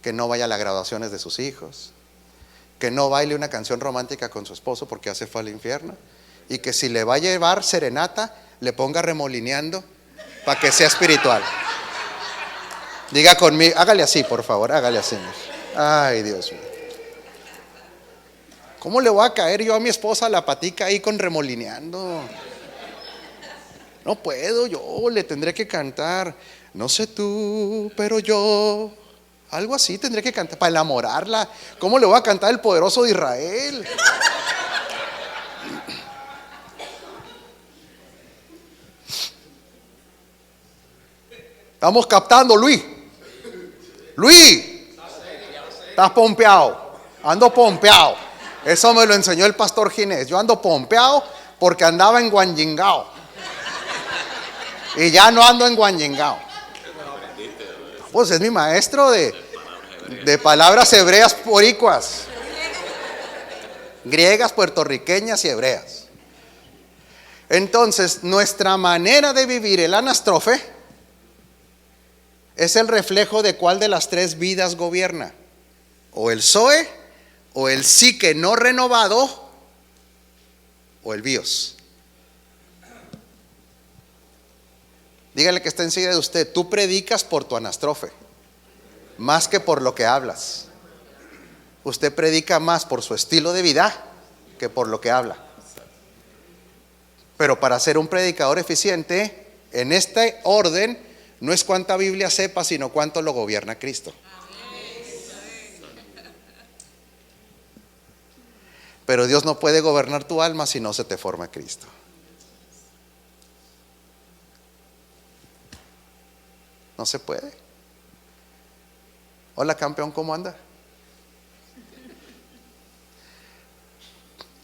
S3: que no vaya a las graduaciones de sus hijos, que no baile una canción romántica con su esposo porque ya se fue al infierno, y que si le va a llevar serenata, le ponga remolineando para que sea espiritual. Diga conmigo, hágale así, por favor, hágale así. Ay, Dios mío. ¿Cómo le voy a caer yo a mi esposa la patica ahí con remolineando? No puedo, yo le tendré que cantar, no sé tú, pero yo. Algo así tendré que cantar para enamorarla. ¿Cómo le voy a cantar el poderoso de Israel? Estamos captando, Luis. Luis, estás pompeado. Ando pompeado. Eso me lo enseñó el pastor Ginés. Yo ando pompeado porque andaba en Guanyingao. Y ya no ando en Guanyingao. Pues es mi maestro de palabras hebreas boricuas, griegas, puertorriqueñas y hebreas. Entonces, nuestra manera de vivir el anastrofe es el reflejo de cuál de las tres vidas gobierna: o el Zoe, o el psique no renovado, o el bios. Dígale que está enseguida de usted: tú predicas por tu anastrofe más que por lo que hablas. Usted predica más por su estilo de vida que por lo que habla. Pero para ser un predicador eficiente, en este orden, no es cuánta Biblia sepa, sino cuánto lo gobierna Cristo. Pero Dios no puede gobernar tu alma si no se te forma Cristo. No se puede. Hola, campeón, ¿cómo anda?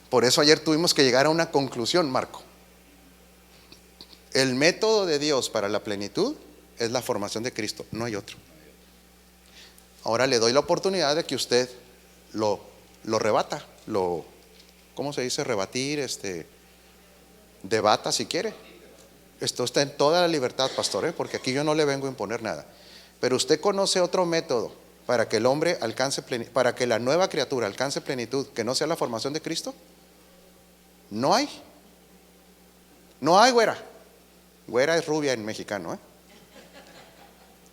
S3: Por eso ayer tuvimos que llegar a una conclusión, Marco. El método de Dios para la plenitud es la formación de Cristo, no hay otro. Ahora le doy la oportunidad de que usted lo rebata, ¿cómo se dice? Rebatir, debata si quiere. Esto está en toda la libertad, pastor, porque aquí yo no le vengo a imponer nada. Pero usted conoce otro método para que el hombre alcance plenitud, para que la nueva criatura alcance plenitud, que no sea la formación de Cristo. No hay. No hay, güera. Güera es rubia en mexicano,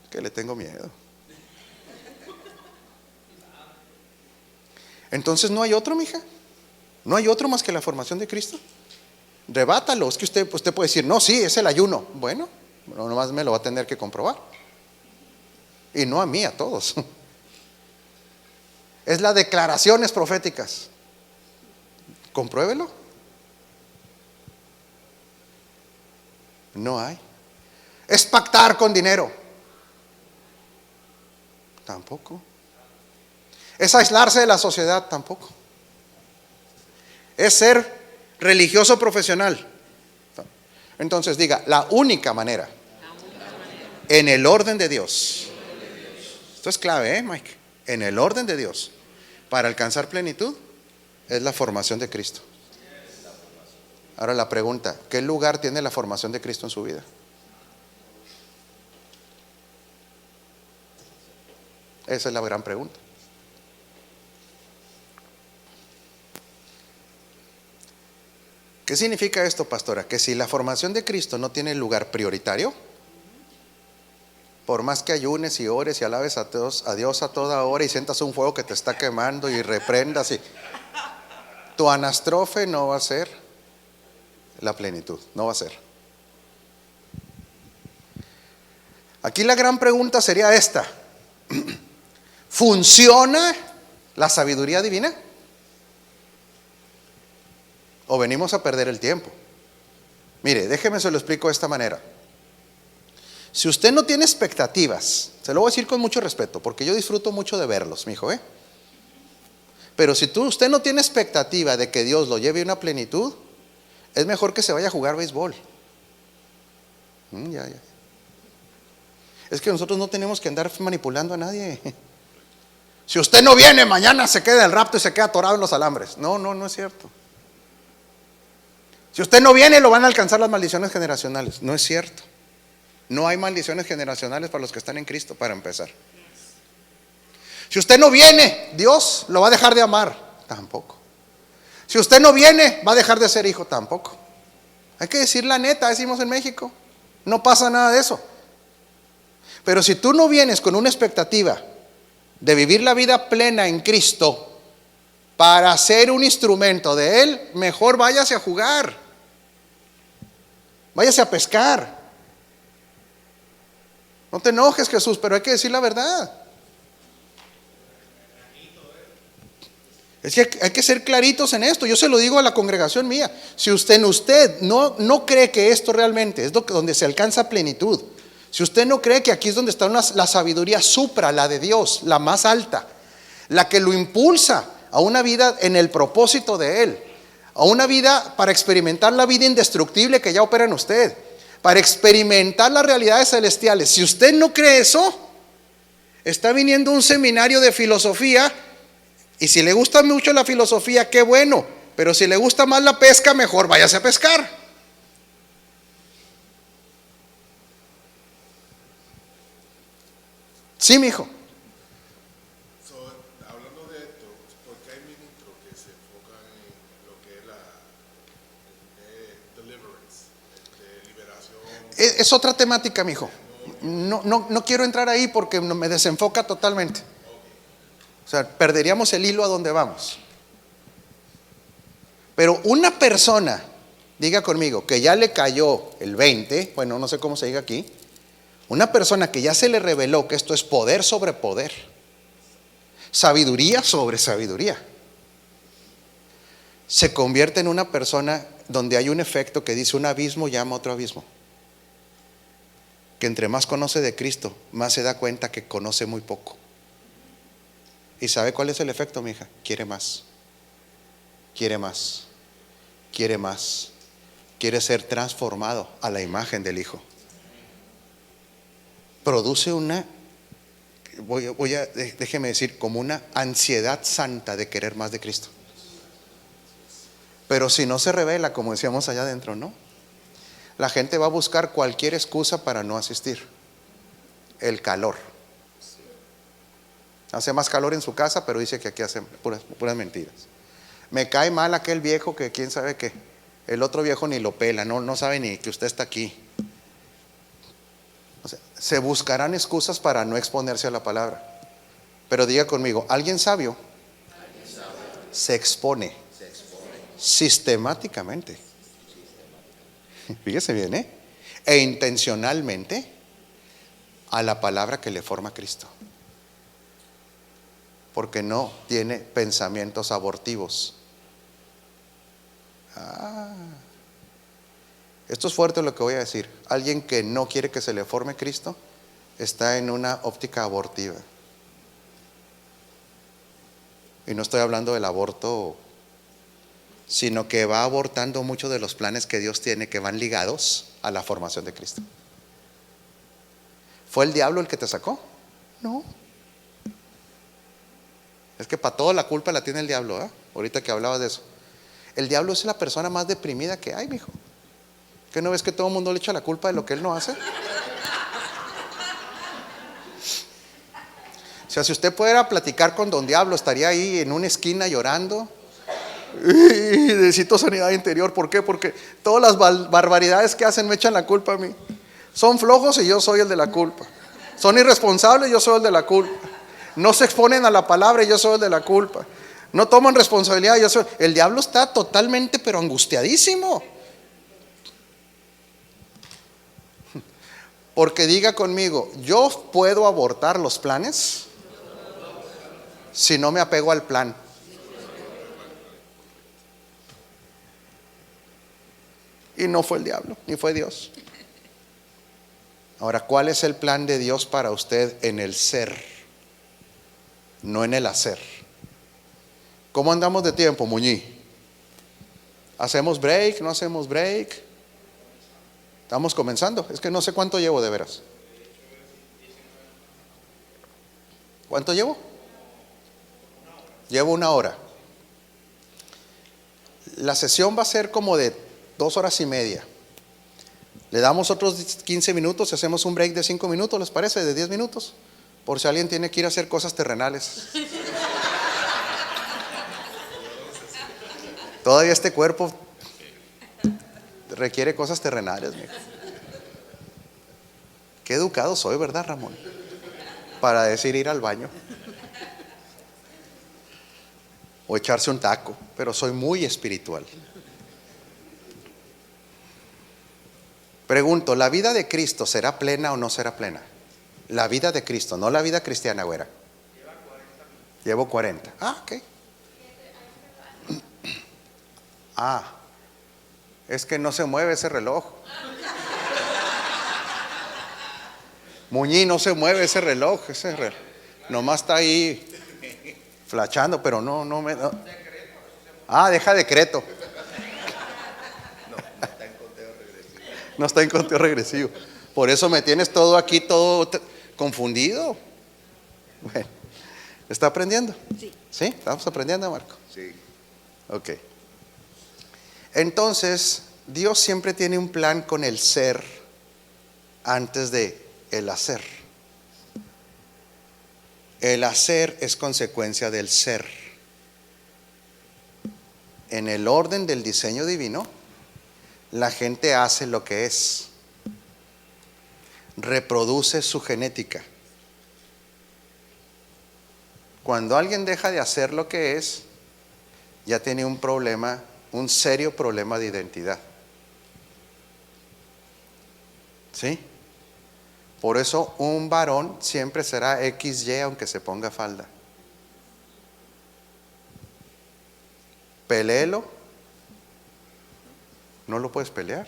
S3: que le tengo miedo. Entonces no hay otro, mija. No hay otro más que la formación de Cristo. Rebátalo. Es que usted puede decir, no, sí, es el ayuno. Bueno, nomás me lo va a tener que comprobar. Y no a mí, a todos. Es las declaraciones proféticas. Compruébelo. No hay. Es pactar con dinero. Tampoco. Es aislarse de la sociedad. Tampoco. Es ser religioso profesional. Entonces diga, la única manera en el orden de Dios. Esto es clave, Mike. En el orden de Dios para alcanzar plenitud es la formación de Cristo. Ahora la pregunta: ¿qué lugar tiene la formación de Cristo en su vida? Esa es la gran pregunta. ¿Qué significa esto, pastora? Que si la formación de Cristo no tiene lugar prioritario, por más que ayunes y ores y alabes a Dios a toda hora y sientas un fuego que te está quemando y reprendas, tu anastrofe no va a ser la plenitud, no va a ser. Aquí la gran pregunta sería esta: ¿funciona la sabiduría divina? ¿O venimos a perder el tiempo? Mire, déjeme se lo explico de esta manera. Si usted no tiene expectativas, se lo voy a decir con mucho respeto, porque yo disfruto mucho de verlos, mi hijo, pero si usted no tiene expectativa de que Dios lo lleve a una plenitud, es mejor que se vaya a jugar béisbol. Ya. Es que nosotros no tenemos que andar manipulando a nadie. Si usted no viene, mañana se queda el rapto y se queda atorado en los alambres. No es cierto. Si usted no viene, lo van a alcanzar las maldiciones generacionales. No es cierto. No hay maldiciones generacionales para los que están en Cristo, para empezar. Si usted no viene, Dios lo va a dejar de amar. Tampoco. Si usted no viene, va a dejar de ser hijo. Tampoco. Hay que decir la neta, decimos en México. No pasa nada de eso. Pero si tú no vienes con una expectativa de vivir la vida plena en Cristo para ser un instrumento de Él, mejor váyase a jugar. Váyase a pescar. No te enojes, Jesús, pero hay que decir la verdad. Es que hay que ser claritos en esto. Yo se lo digo a la congregación mía. Si usted no cree que esto realmente es donde se alcanza plenitud, si usted no cree que aquí es donde está la sabiduría supra, la de Dios, la más alta, la que lo impulsa a una vida en el propósito de Él, a una vida para experimentar la vida indestructible que ya opera en usted, para experimentar las realidades celestiales. Si usted no cree eso, está viniendo a un seminario de filosofía. Y si le gusta mucho la filosofía, qué bueno. Pero si le gusta más la pesca, mejor váyase a pescar. Sí, mijo.
S4: Hablando de esto, porque hay ministros que se enfocan en lo que es la deliverance, liberación.
S3: Es otra temática, mijo. No quiero entrar ahí porque me desenfoca totalmente. O sea, perderíamos el hilo a donde vamos. Pero una persona, diga conmigo, que ya le cayó el 20, bueno, no sé cómo se diga aquí, una persona que ya se le reveló que esto es poder sobre poder, sabiduría sobre sabiduría, se convierte en una persona donde hay un efecto que dice: un abismo llama a otro abismo. Que entre más conoce de Cristo, más se da cuenta que conoce muy poco. ¿Y sabe cuál es el efecto, mi hija? Quiere más. Quiere más. Quiere más. Quiere ser transformado a la imagen del Hijo. Produce déjeme decir, como una ansiedad santa de querer más de Cristo. Pero si no se revela, como decíamos allá adentro, ¿no? La gente va a buscar cualquier excusa para no asistir. El calor. Hace más calor en su casa, pero dice que aquí hacen puras mentiras. Me cae mal aquel viejo que quién sabe qué. El otro viejo ni lo pela, no sabe ni que usted está aquí. O sea, se buscarán excusas para no exponerse a la palabra. Pero diga conmigo, alguien sabio se expone sistemáticamente. Fíjese bien, e intencionalmente a la palabra que le forma Cristo. Porque no tiene pensamientos abortivos. Esto es fuerte lo que voy a decir. Alguien que no quiere que se le forme Cristo está en una óptica abortiva. Y no estoy hablando del aborto, sino que va abortando muchos de los planes que Dios tiene, que van ligados a la formación de Cristo. ¿Fue el diablo el que te sacó? No. Es que para todo la culpa la tiene el diablo, ¿eh? Ahorita que hablabas de eso. El diablo es la persona más deprimida que hay, mijo. ¿Qué no ves que todo el mundo le echa la culpa de lo que él no hace? O sea, si usted pudiera platicar con don Diablo, estaría ahí en una esquina llorando. Y necesito sanidad interior. ¿Por qué? Porque todas las barbaridades que hacen me echan la culpa a mí. Son flojos y yo soy el de la culpa. Son irresponsables y yo soy el de la culpa. No se exponen a la palabra y yo soy el de la culpa. No toman responsabilidad y yo soy. El diablo está totalmente pero angustiadísimo. Porque diga conmigo, yo puedo abortar los planes si no me apego al plan. Y no fue el diablo, ni fue Dios. Ahora, ¿cuál es el plan de Dios para usted en el ser? No en el hacer. ¿Cómo andamos de tiempo, Muñiz? ¿Hacemos break? ¿No hacemos break? Estamos comenzando. Es que no sé cuánto llevo de veras. ¿Cuánto llevo? Llevo 1 hora. La sesión va a ser como de 2 horas y media. Le damos otros 15 minutos y hacemos un break de 5 minutos, ¿les parece? De 10 minutos. Por si alguien tiene que ir a hacer cosas terrenales. Todavía este cuerpo requiere cosas terrenales, mijo. Qué educado soy, ¿verdad, Ramón? Para decir ir al baño o echarse un taco, pero soy muy espiritual. Pregunto, ¿la vida de Cristo será plena o no será plena? La vida de Cristo, no la vida cristiana, güera. Llevo 40. Ok. Es que no se mueve ese reloj. Muñí, no se mueve ese reloj. Nomás está ahí flachando, pero no. Deja decreto. No está en conteo regresivo. Por eso me tienes todo aquí, todo confundido. Bueno, ¿está aprendiendo? Sí. ¿Sí? ¿Estamos aprendiendo, Marco?
S4: Sí.
S3: Ok. Entonces, Dios siempre tiene un plan con el ser antes de el hacer. El hacer es consecuencia del ser. En el orden del diseño divino, la gente hace lo que es, reproduce su genética. Cuando alguien deja de hacer lo que es, ya tiene un problema, un serio problema de identidad. ¿Sí? Por eso un varón siempre será XY aunque se ponga falda. Peléelo, no lo puedes pelear.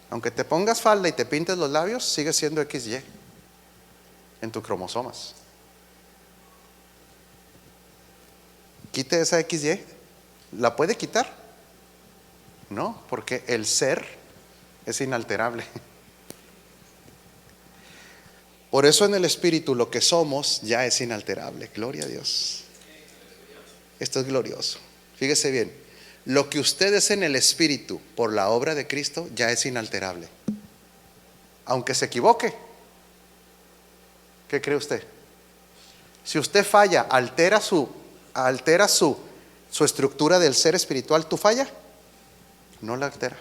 S3: Aunque te pongas falda y te pintes los labios, sigue siendo XY en tus cromosomas. Quite esa XY, ¿la puede quitar? No, porque el ser es inalterable. Por eso en el espíritu lo que somos ya es inalterable. Gloria a Dios. Esto es glorioso. Fíjese bien, lo que usted es en el espíritu por la obra de Cristo ya es inalterable. Aunque se equivoque. ¿Qué cree usted? Si usted falla, altera su estructura del ser espiritual, ¿tú falla? No la altera.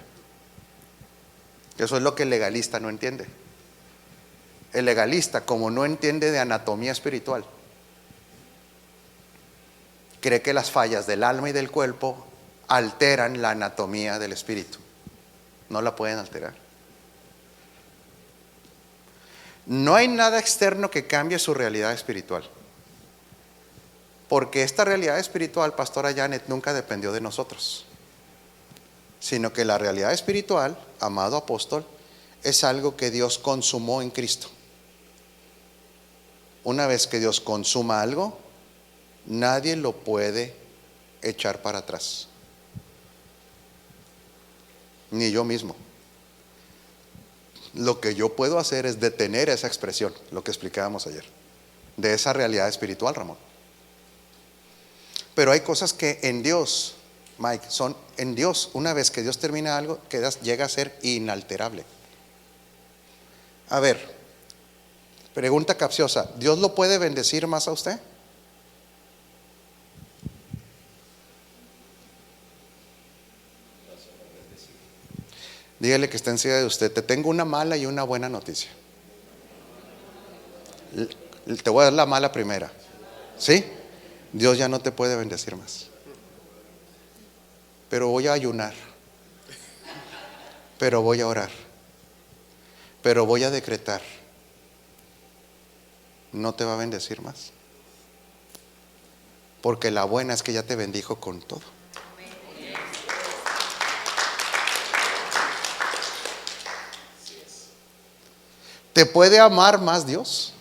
S3: Eso es lo que el legalista no entiende. El legalista, como no entiende de anatomía espiritual, cree que las fallas del alma y del cuerpo alteran la anatomía del espíritu. No la pueden alterar. No hay nada externo que cambie su realidad espiritual. Porque esta realidad espiritual, pastora Janet, nunca dependió de nosotros. Sino que la realidad espiritual, amado apóstol, es algo que Dios consumó en Cristo. Una vez que Dios consuma algo, nadie lo puede echar para atrás. Ni yo mismo. Lo que yo puedo hacer es detener esa expresión, lo que explicábamos ayer, de esa realidad espiritual, Ramón. Pero hay cosas que en Dios, Mike, son en Dios, una vez que Dios termina algo, llega a ser inalterable. A ver, pregunta capciosa, ¿Dios lo puede bendecir más a usted? Dígale que está encima de usted, te tengo una mala y una buena noticia. Te voy a dar la mala primera. ¿Sí? Dios ya no te puede bendecir más. Pero voy a ayunar. Pero voy a orar. Pero voy a decretar. No te va a bendecir más. Porque la buena es que ya te bendijo con todo. ¿Te puede amar más Dios?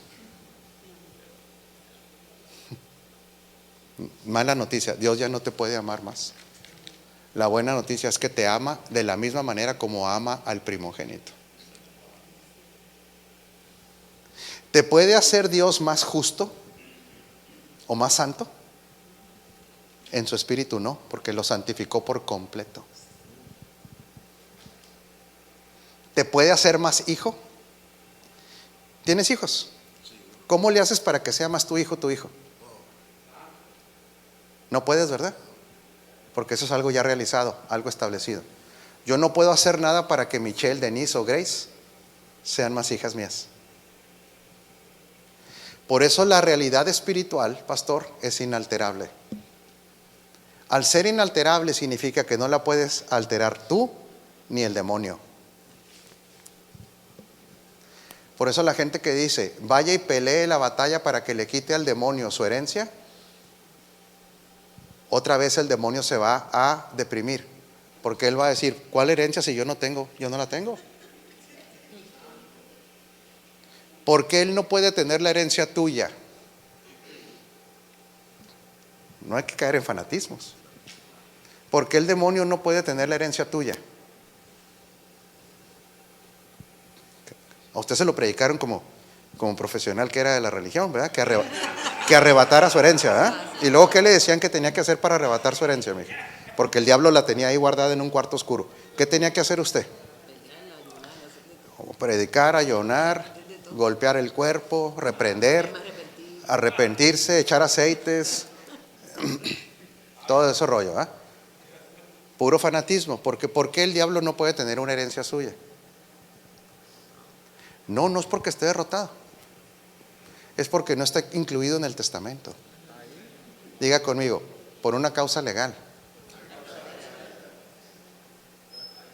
S3: Mala noticia, Dios ya no te puede amar más. La buena noticia es que te ama de la misma manera como ama al primogénito. ¿Te puede hacer Dios más justo o más santo? En su espíritu no, porque lo santificó por completo. te puede hacer más hijo. ¿Tienes hijos? ¿Cómo le haces para que sea más tu hijo, tu hijo? No puedes, ¿verdad? Porque eso es algo ya realizado, algo establecido. Yo no puedo hacer nada para que Michelle, Denise o Grace sean más hijas mías. Por eso la realidad espiritual, pastor, es inalterable. Al ser inalterable significa que no la puedes alterar tú ni el demonio. Por eso la gente que dice, vaya y pelee la batalla para que le quite al demonio su herencia, otra vez el demonio se va a deprimir. Porque él va a decir, ¿cuál herencia si yo no tengo? Yo no la tengo. ¿Por qué él no puede tener la herencia tuya? No hay que caer en fanatismos. ¿Por qué el demonio no puede tener la herencia tuya? A usted se lo predicaron como profesional que era de la religión, ¿verdad? Que arrebatara su herencia, ¿verdad? Y luego, ¿qué le decían que tenía que hacer para arrebatar su herencia, mijo? Porque el diablo la tenía ahí guardada en un cuarto oscuro. ¿Qué tenía que hacer usted? Predicar, ayunar, golpear el cuerpo, reprender, arrepentirse, echar aceites, todo ese rollo, ¿verdad? Puro fanatismo. Porque ¿por qué el diablo no puede tener una herencia suya? No, no es porque esté derrotado. Es porque no está incluido en el testamento. Diga conmigo, por una causa legal.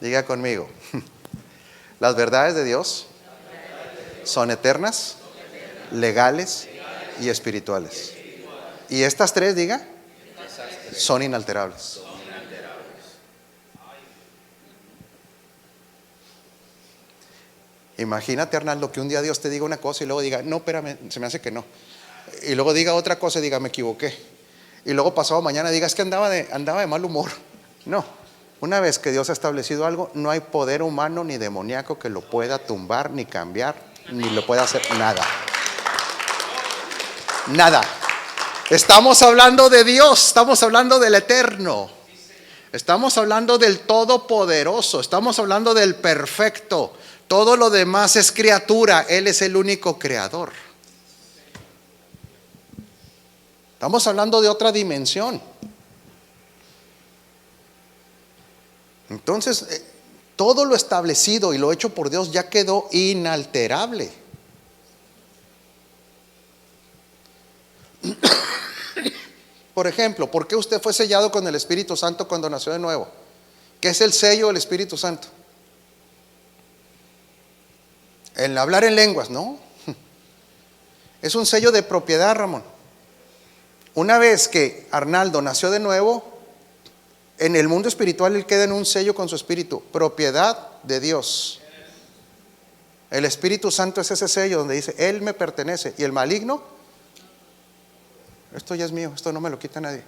S3: Diga conmigo, las verdades de Dios son eternas, legales y espirituales. Y estas tres, diga, son inalterables. Imagínate, Arnaldo, que un día Dios te diga una cosa y luego diga, no, espérame, se me hace que no. Y luego diga otra cosa y diga, me equivoqué. Y luego pasado mañana diga, es que andaba de mal humor. No, una vez que Dios ha establecido algo, no hay poder humano ni demoníaco que lo pueda tumbar, ni cambiar, ni lo pueda hacer nada. Nada. Estamos hablando de Dios, estamos hablando del eterno. Estamos hablando del todopoderoso, estamos hablando del perfecto. Todo lo demás es criatura, Él es el único creador. Estamos hablando de otra dimensión. Entonces, todo lo establecido y lo hecho por Dios ya quedó inalterable. Por ejemplo, ¿por qué usted fue sellado con el Espíritu Santo cuando nació de nuevo? ¿Qué es el sello del Espíritu Santo? El hablar en lenguas, no. Es un sello de propiedad, Ramón. Una vez que Arnaldo nació de nuevo, en el mundo espiritual él queda en un sello con su espíritu, propiedad de Dios. El Espíritu Santo es ese sello donde dice, Él me pertenece. Y el maligno, esto ya es mío, esto no me lo quita nadie.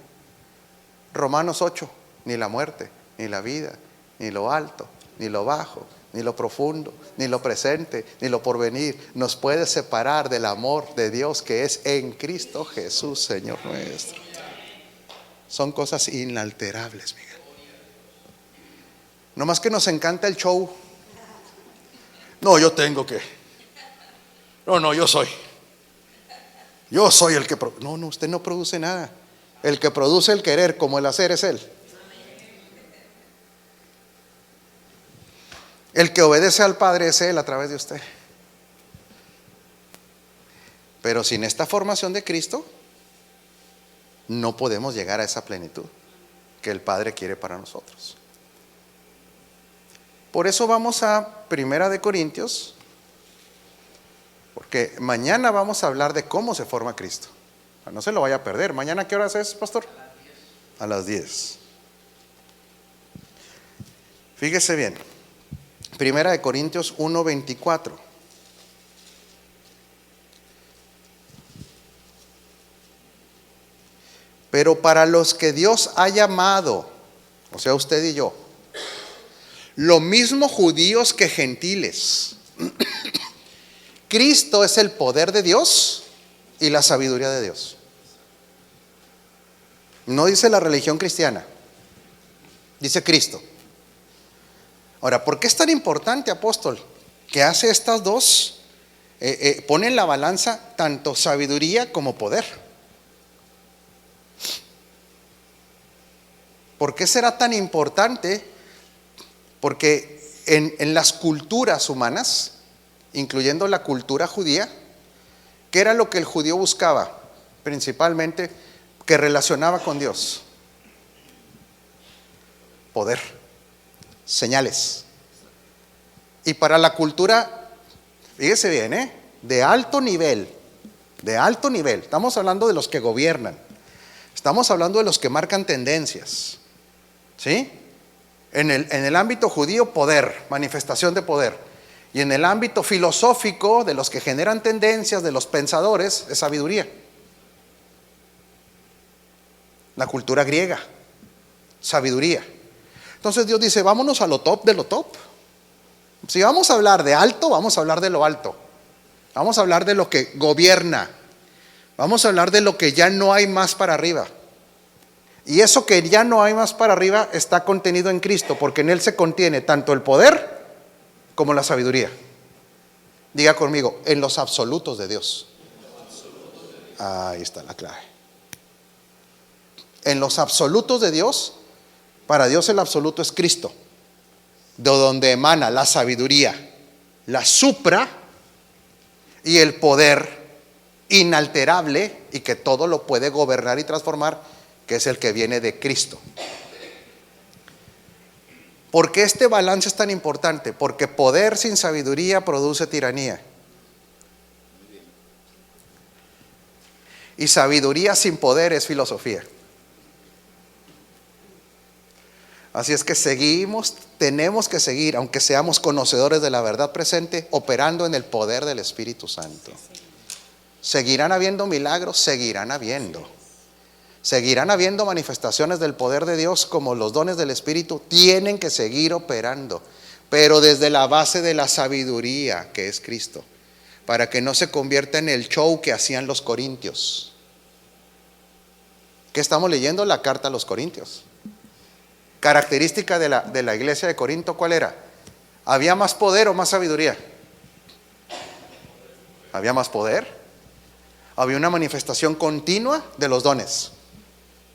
S3: Romanos 8, ni la muerte, ni la vida, ni lo alto, ni lo bajo, ni lo profundo, ni lo presente, ni lo porvenir nos puede separar del amor de Dios que es en Cristo Jesús, Señor nuestro. Son cosas inalterables, Miguel. No más que nos encanta el show. No, yo tengo que. No, yo soy. Yo soy el que. No, usted no produce nada. El que produce el querer como el hacer es Él. El que obedece al Padre es Él a través de usted. Pero sin esta formación de Cristo, no podemos llegar a esa plenitud que el Padre quiere para nosotros. Por eso vamos a Primera de Corintios, porque mañana vamos a hablar de cómo se forma Cristo. No se lo vaya a perder. ¿Mañana a qué horas es, pastor? A las 10. Fíjese bien. Primera de Corintios 1:24. Pero para los que Dios ha llamado, o sea, usted y yo, lo mismo judíos que gentiles, Cristo es el poder de Dios y la sabiduría de Dios. No dice la religión cristiana, dice Cristo. Ahora, ¿por qué es tan importante, apóstol, que hace estas dos? Pone en la balanza tanto sabiduría como poder. ¿Por qué será tan importante? Porque en las culturas humanas, incluyendo la cultura judía, ¿qué era lo que el judío buscaba? Principalmente, que relacionaba con Dios. Poder, señales. Y para la cultura, fíjese bien, de alto nivel, estamos hablando de los que gobiernan, estamos hablando de los que marcan tendencias, ¿sí? En el ámbito judío, poder, manifestación de poder. Y en el ámbito filosófico, de los que generan tendencias, de los pensadores, es sabiduría. La cultura griega, sabiduría. Entonces Dios dice, vámonos a lo top de lo top. Si vamos a hablar de alto, vamos a hablar de lo alto. Vamos a hablar de lo que gobierna. Vamos a hablar de lo que ya no hay más para arriba. Y eso que ya no hay más para arriba está contenido en Cristo, porque en Él se contiene tanto el poder como la sabiduría. Diga conmigo, en los absolutos de Dios. Ahí está la clave. En los absolutos de Dios, para Dios el absoluto es Cristo, de donde emana la sabiduría, la supra y el poder inalterable y que todo lo puede gobernar y transformar, que es el que viene de Cristo. ¿Por qué este balance es tan importante? Porque poder sin sabiduría produce tiranía. Y sabiduría sin poder es filosofía. Así es que tenemos que seguir, aunque seamos conocedores de la verdad presente, operando en el poder del Espíritu Santo. Seguirán habiendo milagros, seguirán habiendo manifestaciones del poder de Dios, como los dones del Espíritu tienen que seguir operando, pero desde la base de la sabiduría que es Cristo, para que no se convierta en el show que hacían los corintios. ¿Qué estamos leyendo? La carta a los corintios. Característica de la iglesia de Corinto, ¿cuál era? ¿Había más poder o más sabiduría? Había más poder. Había una manifestación continua de los dones.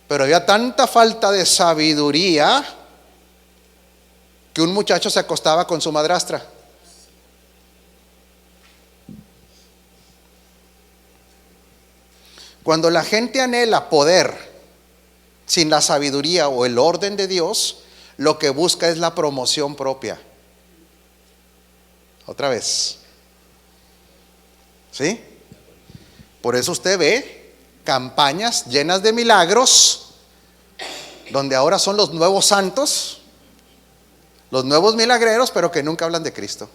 S3: Pero había tanta falta de sabiduría que un muchacho se acostaba con su madrastra. Cuando la gente anhela poder sin la sabiduría o el orden de Dios, lo que busca es la promoción propia. Otra vez. ¿Sí? Por eso usted ve campañas llenas de milagros, donde ahora son los nuevos santos, los nuevos milagreros, pero que nunca hablan de Cristo,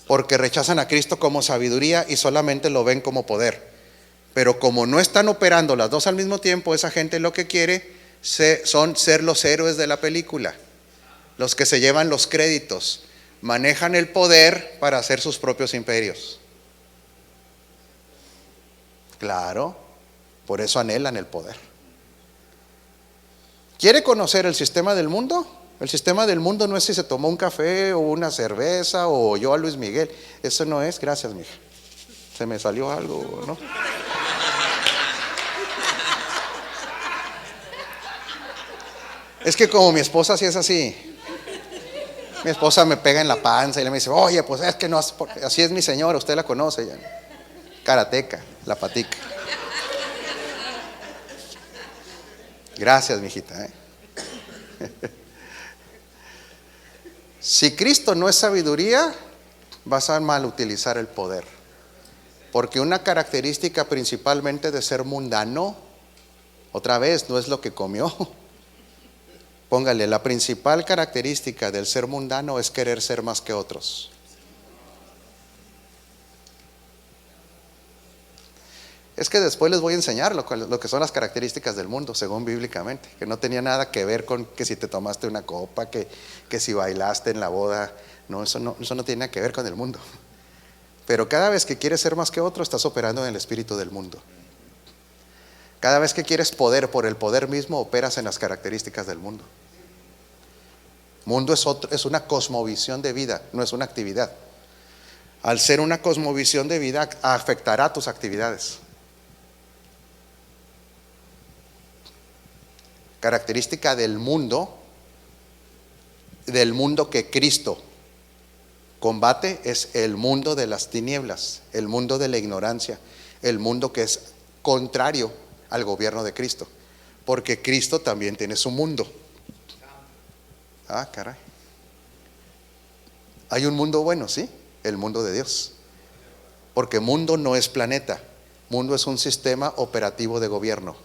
S3: porque rechazan a Cristo como sabiduría y solamente lo ven como poder. Pero como no están operando las dos al mismo tiempo, esa gente lo que quiere son ser los héroes de la película, los que se llevan los créditos, manejan el poder para hacer sus propios imperios. Claro, por eso anhelan el poder. ¿Quiere conocer el sistema del mundo? El sistema del mundo no es si se tomó un café o una cerveza o oyó a Luis Miguel. Eso no es. Gracias, mija. Se me salió algo, ¿no? Es que como mi esposa sí es así. Mi esposa me pega en la panza y le me dice, oye, pues es que no, así es mi señora, usted la conoce ya. Karateca, la patica. Gracias, mijita. Si Cristo no es sabiduría, vas a mal utilizar el poder. Porque una característica principalmente de ser mundano, otra vez, no es lo que comió. Póngale, la principal característica del ser mundano es querer ser más que otros. Es que después les voy a enseñar lo que son las características del mundo, según bíblicamente, que no tenía nada que ver con que si te tomaste una copa, que si bailaste en la boda. No, eso no tiene nada que ver con el mundo. Pero cada vez que quieres ser más que otro, estás operando en el espíritu del mundo. Cada vez que quieres poder por el poder mismo, operas en las características del mundo. Mundo es una cosmovisión de vida, no es una actividad. Al ser una cosmovisión de vida, afectará tus actividades. Característica del mundo que Cristo combate es el mundo de las tinieblas, el mundo de la ignorancia, el mundo que es contrario al gobierno de Cristo, porque Cristo también tiene su mundo. Ah, caray. Hay un mundo bueno, ¿sí? El mundo de Dios. Porque mundo no es planeta, mundo es un sistema operativo de gobierno.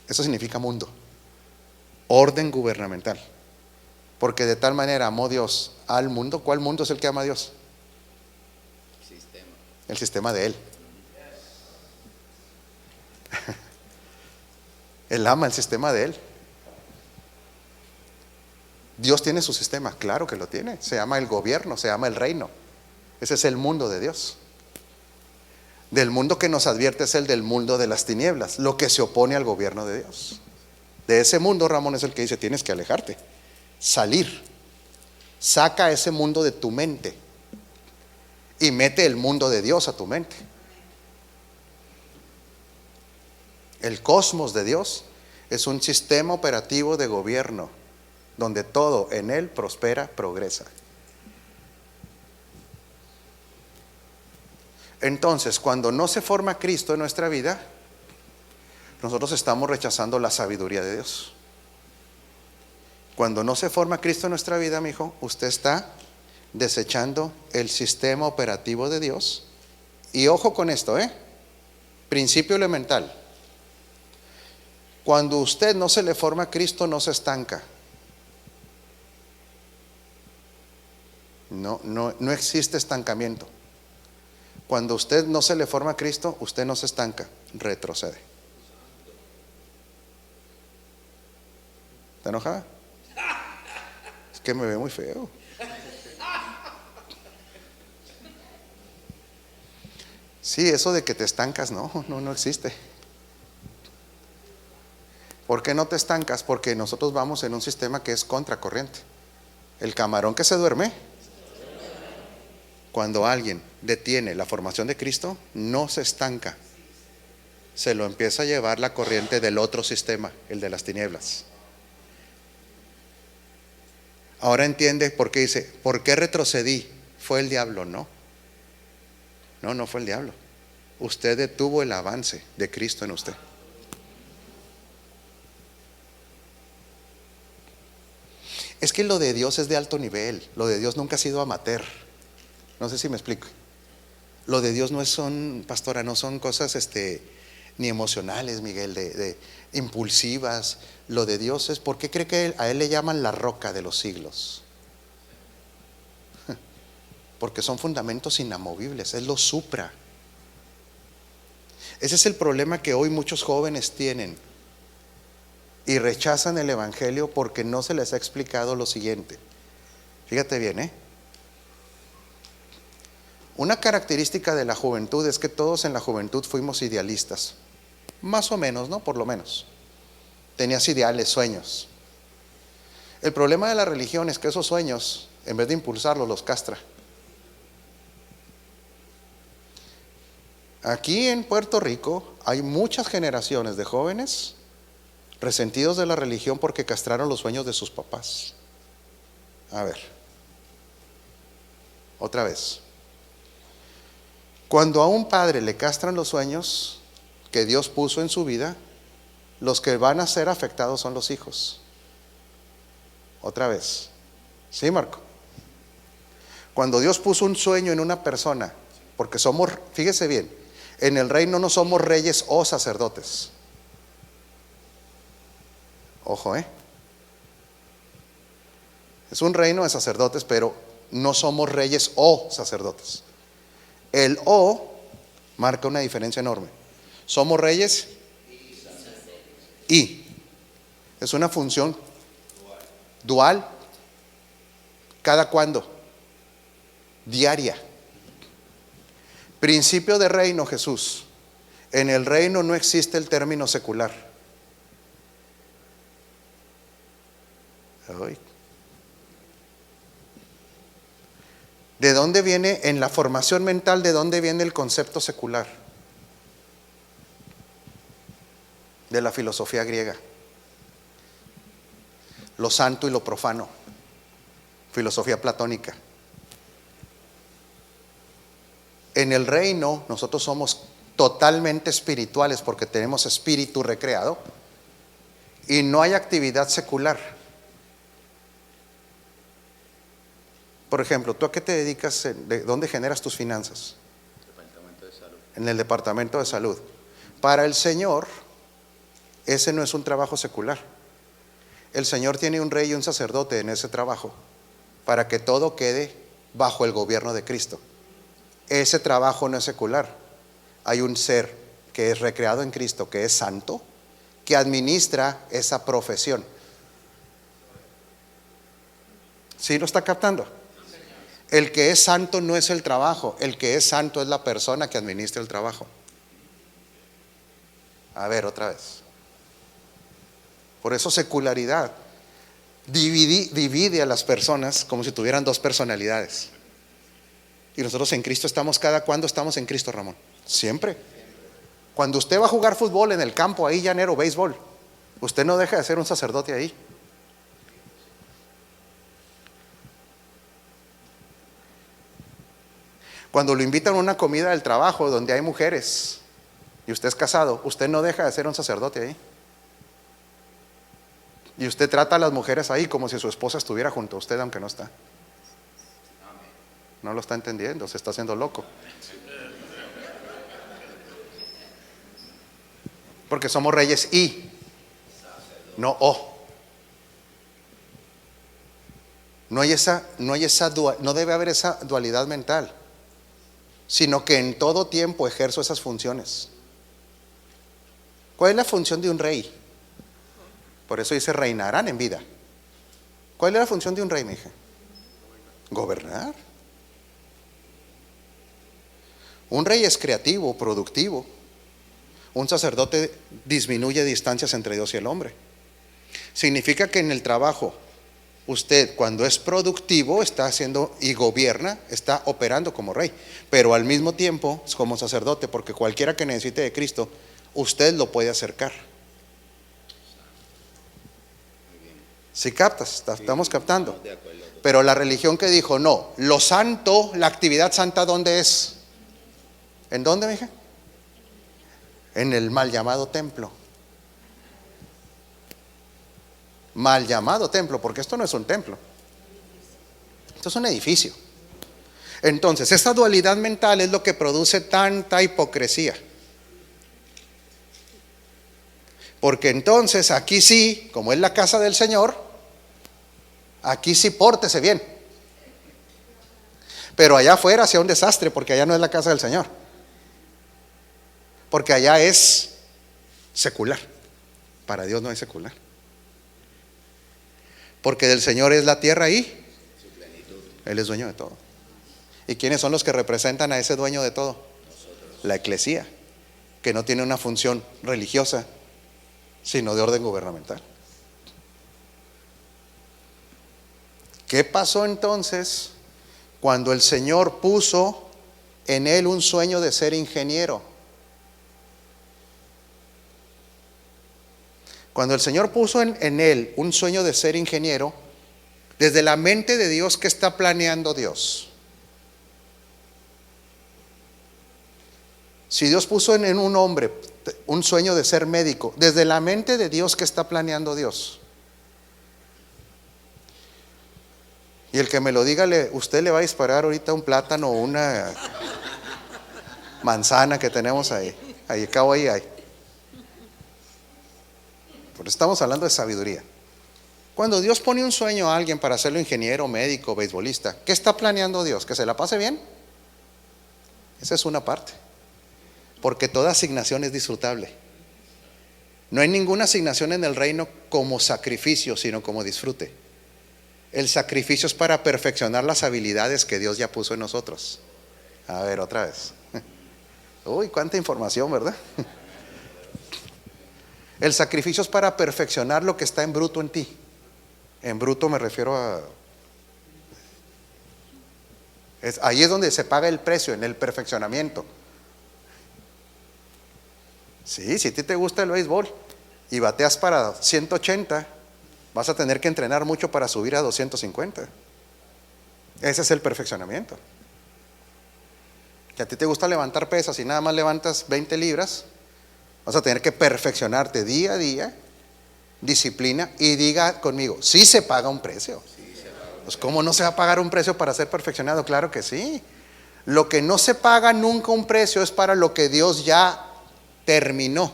S3: Eso significa mundo, orden gubernamental. Porque de tal manera amó Dios al mundo. ¿Cuál mundo es el que ama a Dios? El sistema de Él. Él ama el sistema de Él. Dios tiene su sistema, claro que lo tiene. Se llama el gobierno, se llama el reino. Ese es el mundo de Dios. Del mundo que nos advierte es el del mundo de las tinieblas, lo que se opone al gobierno de Dios. De ese mundo, Ramón es el que dice: tienes que alejarte, salir. Saca ese mundo de tu mente y mete el mundo de Dios a tu mente. El cosmos de Dios es un sistema operativo de gobierno donde todo en él prospera, progresa. Entonces, cuando no se forma Cristo en nuestra vida, nosotros estamos rechazando la sabiduría de Dios. Cuando no se forma Cristo en nuestra vida, mi hijo, usted está desechando el sistema operativo de Dios. Y ojo con esto, principio elemental. Cuando usted no se le forma a Cristo, no se estanca. No existe estancamiento. Cuando usted no se le forma a Cristo, usted no se estanca, retrocede. ¿Está enojada? Es que me ve muy feo. Sí, eso de que te estancas, no existe. ¿Por qué no te estancas? Porque nosotros vamos en un sistema que es contracorriente. El camarón que se duerme, cuando alguien detiene la formación de Cristo, no se estanca. Se lo empieza a llevar la corriente del otro sistema, el de las tinieblas. Ahora entiende por qué dice: ¿por qué retrocedí? ¿Fue el diablo? No fue el diablo. Usted detuvo el avance de Cristo en usted. Es que lo de Dios es de alto nivel. Lo de Dios nunca ha sido amateur. No sé si me explico. Lo de Dios no son, pastora, no son cosas ni emocionales, Miguel, de impulsivas. Lo de Dios es, ¿por qué cree que a Él le llaman la roca de los siglos? Porque son fundamentos inamovibles, es lo supra. Ese es el problema que hoy muchos jóvenes tienen y rechazan el evangelio porque no se les ha explicado lo siguiente. Fíjate bien, una característica de la juventud es que todos en la juventud fuimos idealistas, más o menos, ¿no? Por lo menos tenías ideales, sueños. El problema de la religión es que esos sueños, en vez de impulsarlos, los castra. Aquí en Puerto Rico hay muchas generaciones de jóvenes resentidos de la religión porque castraron los sueños de sus papás. A ver, otra vez. Cuando a un padre le castran los sueños que Dios puso en su vida, los que van a ser afectados son los hijos. Otra vez. ¿Sí, Marco? Cuando Dios puso un sueño en una persona, porque somos, fíjese bien, en el reino no somos reyes o sacerdotes. Ojo, es un reino de sacerdotes, pero no somos reyes o sacerdotes. El o marca una diferencia enorme. Somos reyes y es una función dual. ¿Cada cuándo? Diaria. Principio de reino, Jesús. En el reino no existe el término secular. Uy. ¿De dónde viene en la formación mental? ¿De dónde viene el concepto secular? De la filosofía griega. Lo santo y lo profano. Filosofía platónica. En el reino nosotros somos totalmente espirituales porque tenemos espíritu recreado y no hay actividad secular. Por ejemplo, ¿tú a qué te dedicas? ¿De dónde generas tus finanzas?
S1: Departamento de Salud.
S3: En el departamento de salud. Para el Señor, ese no es un trabajo secular. El Señor tiene un rey y un sacerdote en ese trabajo para que todo quede bajo el gobierno de Cristo. Ese trabajo no es secular. Hay un ser que es recreado en Cristo, que es santo, que administra esa profesión. ¿Sí lo está captando? El que es santo no es el trabajo, el que es santo es la persona que administra el trabajo. A ver, otra vez. Por eso secularidad divide a las personas como si tuvieran dos personalidades. Y nosotros en Cristo estamos, ¿cada cuándo estamos en Cristo, Ramón? Siempre. Cuando usted va a jugar fútbol en el campo, ahí llanero, béisbol, usted no deja de ser un sacerdote ahí. Cuando lo invitan a una comida del trabajo donde hay mujeres y usted es casado, usted no deja de ser un sacerdote ahí. Y usted trata a las mujeres ahí como si su esposa estuviera junto a usted, aunque no está. No lo está entendiendo, se está haciendo loco. Porque somos reyes y no o. No debe haber esa dualidad mental, sino que en todo tiempo ejerzo esas funciones. ¿Cuál es la función de un rey? Por eso dice reinarán en vida. ¿Cuál es la función de un rey, mi hija? Gobernar. Un rey es creativo, productivo. Un sacerdote disminuye distancias entre Dios y el hombre. Significa que en el trabajo, usted cuando es productivo está haciendo y gobierna, está operando como rey, pero al mismo tiempo como sacerdote, porque cualquiera que necesite de Cristo, usted lo puede acercar. ¿Sí captas? Estamos captando. Pero la religión que dijo, no, lo santo, la actividad santa, ¿dónde es? ¿En dónde, mija? En el mal llamado templo. Mal llamado templo, porque esto no es un templo, esto es un edificio. Entonces, esta dualidad mental es lo que produce tanta hipocresía. Porque entonces aquí sí, como es la casa del Señor, aquí sí pórtese bien. Pero allá afuera sea un desastre, porque allá no es la casa del Señor. Porque allá es secular. Para Dios no es secular. Porque del Señor es la tierra y Él es dueño de todo. ¿Y quiénes son los que representan a ese dueño de todo? La eclesía, que no tiene una función religiosa, sino de orden gubernamental. ¿Qué pasó entonces cuando el Señor puso en él un sueño de ser ingeniero? Cuando el Señor puso en él un sueño de ser ingeniero, desde la mente de Dios, ¿qué está planeando Dios? Si Dios puso en un hombre un sueño de ser médico, desde la mente de Dios, ¿qué está planeando Dios? Y el que me lo diga, usted le va a disparar ahorita un plátano o una manzana que tenemos ahí. Ahí cabo ahí hay. Pero estamos hablando de sabiduría. Cuando Dios pone un sueño a alguien para hacerlo ingeniero, médico, beisbolista, ¿qué está planeando Dios? ¿Que se la pase bien? Esa es una parte. Porque toda asignación es disfrutable. No hay ninguna asignación en el reino como sacrificio, sino como disfrute. El sacrificio es para perfeccionar las habilidades que Dios ya puso en nosotros. A ver, otra vez. Uy, cuánta información, ¿verdad? El sacrificio es para perfeccionar lo que está en bruto en ti, En bruto me refiero a... ahí es donde se paga el precio, en el perfeccionamiento. Sí, si a ti te gusta el béisbol y bateas para 180, vas a tener que entrenar mucho para subir a 250. Ese es el perfeccionamiento. Si a ti te gusta levantar pesas y nada más levantas 20 libras, vas a tener que perfeccionarte día a día, disciplina, y diga conmigo, sí se paga un precio. Pues ¿cómo no se va a pagar un precio para ser perfeccionado? Claro que sí. Lo que no se paga nunca un precio es para lo que Dios ya terminó.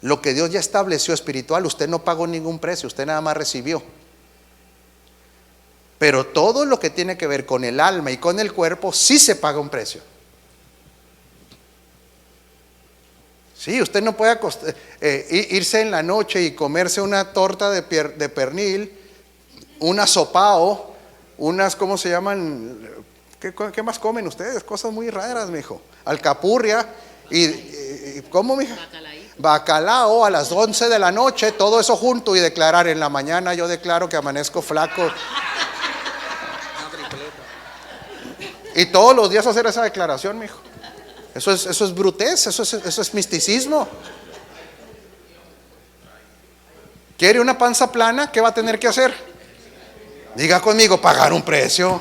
S3: Lo que Dios ya estableció espiritual, usted no pagó ningún precio, usted nada más recibió. Pero todo lo que tiene que ver con el alma y con el cuerpo, sí se paga un precio. Sí, usted no puede irse en la noche y comerse una torta de pernil, un asopao, unas, ¿cómo se llaman? ¿Qué más comen ustedes? Cosas muy raras, mijo. Alcapurria y ¿cómo, mija? Bacalao a las 11 de la noche, todo eso junto, y declarar en la mañana: yo declaro que amanezco flaco. Y todos los días hacer esa declaración, mijo. Eso es brutez, eso es misticismo. ¿Quiere una panza plana? ¿Qué va a tener que hacer? Diga conmigo, pagar un precio.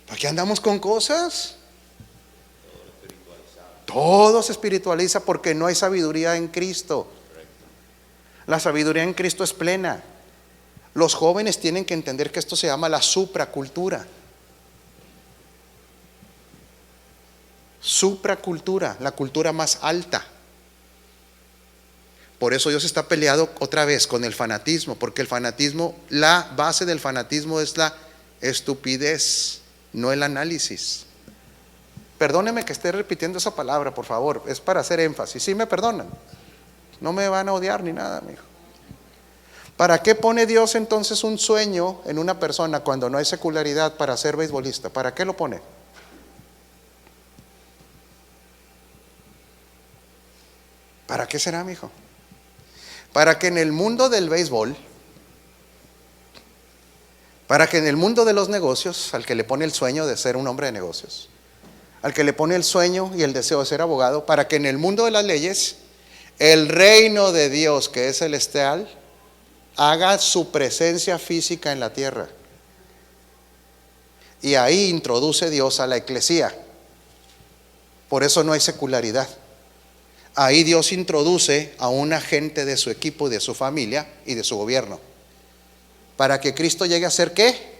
S3: ¿Para qué andamos con cosas? Todo se espiritualiza porque no hay sabiduría en Cristo. La sabiduría en Cristo es plena. Los jóvenes tienen que entender que esto se llama la supracultura. Supracultura, la cultura más alta. Por eso Dios está peleado otra vez con el fanatismo, porque el fanatismo, la base del fanatismo es la estupidez, no el análisis. Perdóneme que esté repitiendo esa palabra, por favor, es para hacer énfasis. Sí, me perdonan, no me van a odiar ni nada, mijo. ¿Para qué pone Dios entonces un sueño en una persona cuando no hay secularidad para ser beisbolista? ¿Para qué lo pone? ¿Para qué será, mijo? Para que en el mundo del béisbol, para que en el mundo de los negocios, al que le pone el sueño de ser un hombre de negocios, al que le pone el sueño y el deseo de ser abogado, para que en el mundo de las leyes, el reino de Dios, que es celestial, haga su presencia física en la tierra. Y ahí introduce Dios a la eclesía. Por eso no hay secularidad. Ahí Dios introduce a un agente de su equipo y de su familia y de su gobierno, para que Cristo llegue a ser ¿qué?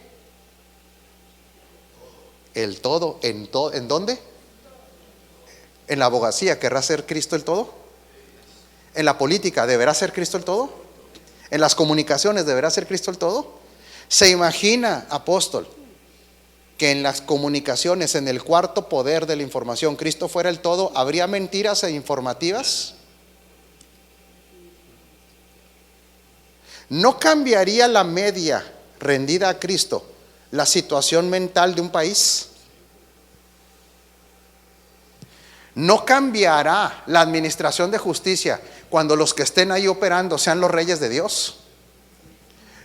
S3: El todo. ¿En dónde? En la abogacía, ¿querrá ser Cristo el todo? En la política, ¿deberá ser Cristo el todo? En las comunicaciones, ¿deberá ser Cristo el todo? ¿Se imagina, apóstol, que en las comunicaciones, en el cuarto poder de la información, Cristo fuera el todo? ¿Habría mentiras e informativas? ¿No cambiaría la media rendida a Cristo la situación mental de un país? ¿No cambiará la administración de justicia cuando los que estén ahí operando sean los reyes de Dios?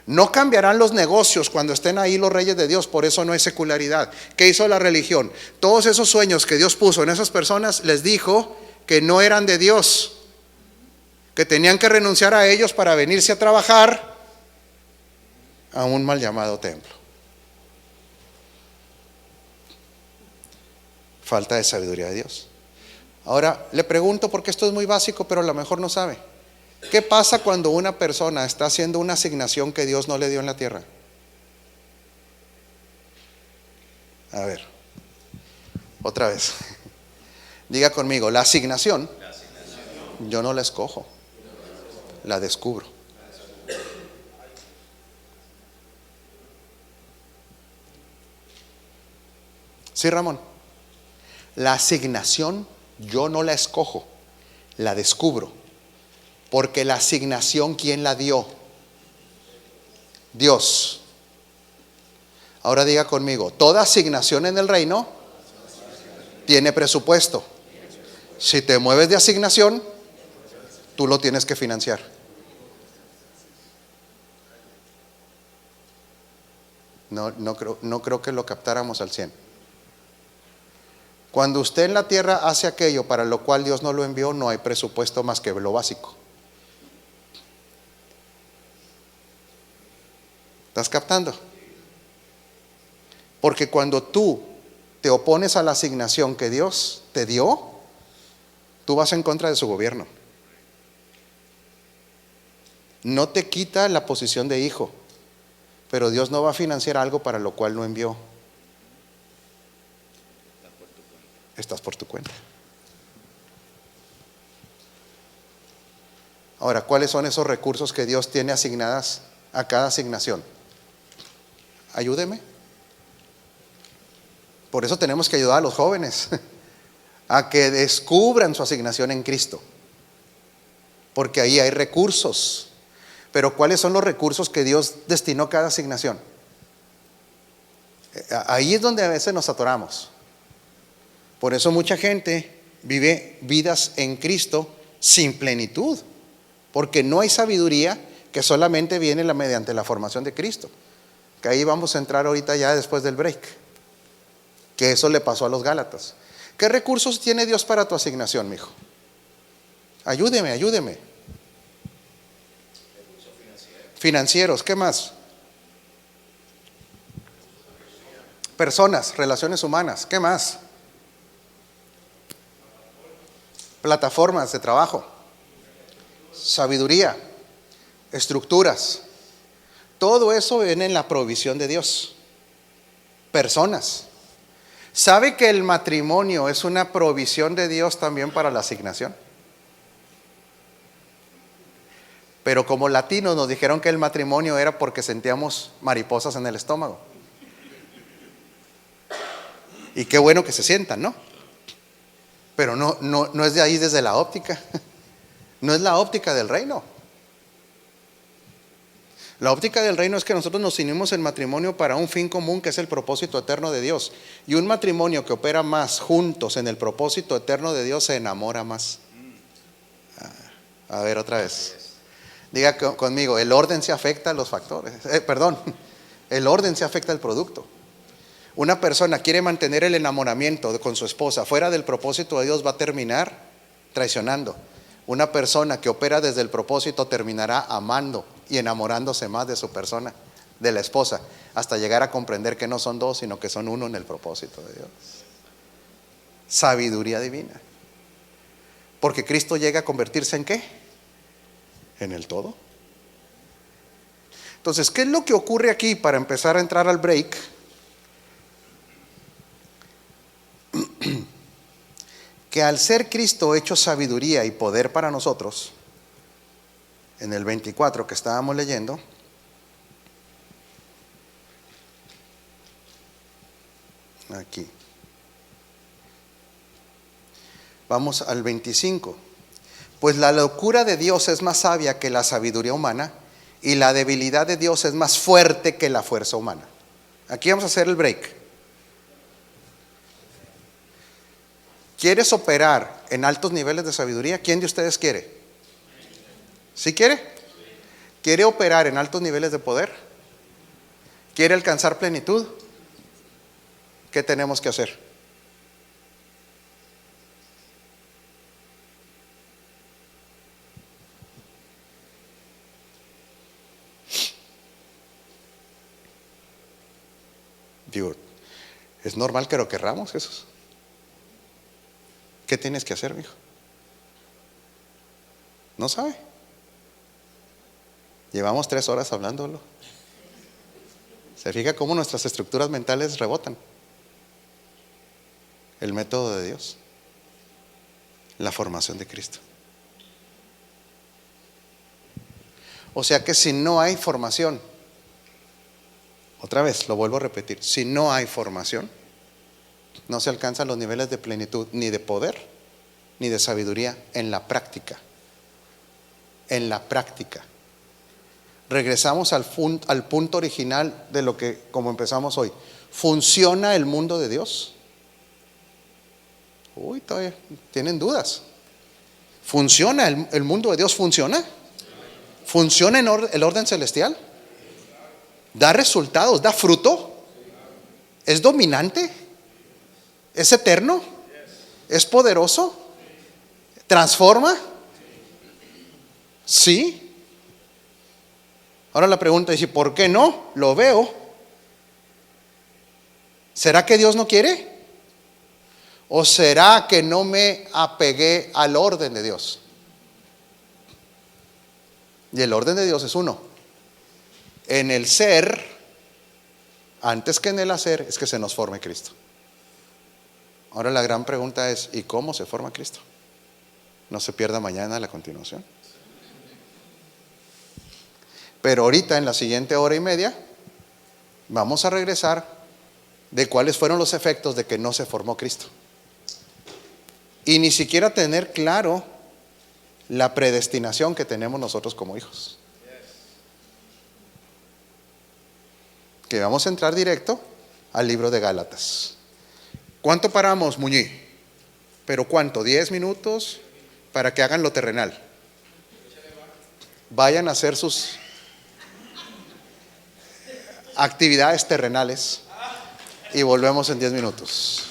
S3: No cambiarán los negocios cuando estén ahí los reyes de Dios. Por eso no hay secularidad. ¿Qué hizo la religión? Todos esos sueños que Dios puso en esas personas, les dijo que no eran de Dios, que tenían que renunciar a ellos para venirse a trabajar a un mal llamado templo. Falta de sabiduría de Dios. Ahora le pregunto, porque esto es muy básico, pero a lo mejor no sabe. ¿Qué pasa cuando una persona está haciendo una asignación que Dios no le dio en la tierra? A ver, otra vez. Diga conmigo, la asignación, yo no la escojo, la descubro. Sí, Ramón. La asignación yo no la escojo, la descubro. Porque la asignación, ¿quién la dio? Dios. Ahora diga conmigo, toda asignación en el reino tiene presupuesto. Si te mueves de asignación, tú lo tienes que financiar. No creo que lo captáramos al 100. Cuando usted en la tierra hace aquello para lo cual Dios no lo envió, no hay presupuesto más que lo básico. ¿Estás captando? Porque cuando tú te opones a la asignación que Dios te dio, tú vas en contra de su gobierno. No te quita la posición de hijo, pero Dios no va a financiar algo para lo cual no envió. Estás por tu cuenta. Ahora, ¿cuáles son esos recursos que Dios tiene asignadas a cada asignación? Ayúdeme. Por eso tenemos que ayudar a los jóvenes a que descubran su asignación en Cristo, porque ahí hay recursos. Pero ¿cuáles son los recursos que Dios destinó a cada asignación? Ahí es donde a veces nos atoramos. Por eso mucha gente vive vidas en Cristo sin plenitud, porque no hay sabiduría que solamente viene mediante la formación de Cristo. Que ahí vamos a entrar ahorita ya después del break. Que eso le pasó a los Gálatas. ¿Qué recursos tiene Dios para tu asignación, mijo? Ayúdeme. Financieros, ¿qué más? Personas, relaciones humanas, ¿qué más? Plataformas de trabajo, sabiduría, estructuras. Todo eso viene en la provisión de Dios. Personas. ¿Sabe que el matrimonio es una provisión de Dios también para la asignación? Pero como latinos nos dijeron que el matrimonio era porque sentíamos mariposas en el estómago. Y qué bueno que se sientan, ¿no? Pero no es de ahí desde la óptica. No es la óptica del reino. La óptica del reino es que nosotros nos unimos en matrimonio para un fin común, que es el propósito eterno de Dios. Y un matrimonio que opera más juntos en el propósito eterno de Dios se enamora más. A ver, otra vez. Diga conmigo, el orden se afecta a los factores. El orden se afecta al producto. Una persona quiere mantener el enamoramiento con su esposa fuera del propósito de Dios, va a terminar traicionando. Una persona que opera desde el propósito terminará amando y enamorándose más de su persona, de la esposa, hasta llegar a comprender que no son dos, sino que son uno en el propósito de Dios. Sabiduría divina. Porque Cristo llega a convertirse ¿en qué? En el todo. Entonces, ¿qué es lo que ocurre aquí para empezar a entrar al break? Que al ser Cristo hecho sabiduría y poder para nosotros, en el 24 que estábamos leyendo, aquí, vamos al 25. Pues la locura de Dios es más sabia que la sabiduría humana, y la debilidad de Dios es más fuerte que la fuerza humana. Aquí vamos a hacer el break. ¿Quieres operar en altos niveles de sabiduría? ¿Quién de ustedes quiere? ¿Sí quiere? ¿Quiere operar en altos niveles de poder? ¿Quiere alcanzar plenitud? ¿Qué tenemos que hacer? Digo, es normal que lo querramos, Jesús. ¿Qué tienes que hacer, mijo? ¿No sabe? Llevamos 3 horas hablándolo. ¿Se fija cómo nuestras estructuras mentales rebotan? El método de Dios, la formación de Cristo. O sea que si no hay formación, otra vez lo vuelvo a repetir, si no hay formación, no se alcanzan los niveles de plenitud, ni de poder, ni de sabiduría en la práctica. En la práctica. Regresamos al punto original de lo que, como empezamos hoy. ¿Funciona el mundo de Dios? Uy, todavía tienen dudas. ¿Funciona el mundo de Dios? ¿Funciona? ¿Funciona el orden celestial? da resultados, da fruto, es dominante, es eterno, es poderoso, transforma. Sí. Ahora la pregunta es: ¿y por qué no? Lo veo. ¿Será que Dios no quiere? ¿O será que no me apegué al orden de Dios? Y el orden de Dios es uno. En el ser, antes que en el hacer, es que se nos forme Cristo. Ahora la gran pregunta es: ¿y cómo se forma Cristo? No se pierda mañana la continuación. Pero ahorita, en la siguiente hora y media, vamos a regresar de cuáles fueron los efectos de que no se formó Cristo. Y ni siquiera tener claro la predestinación que tenemos nosotros como hijos. Que vamos a entrar directo al libro de Gálatas. ¿Cuánto paramos, Muñiz? ¿Pero cuánto? ¿10 minutos? Para que hagan lo terrenal. Vayan a hacer sus actividades terrenales y volvemos en 10 minutos.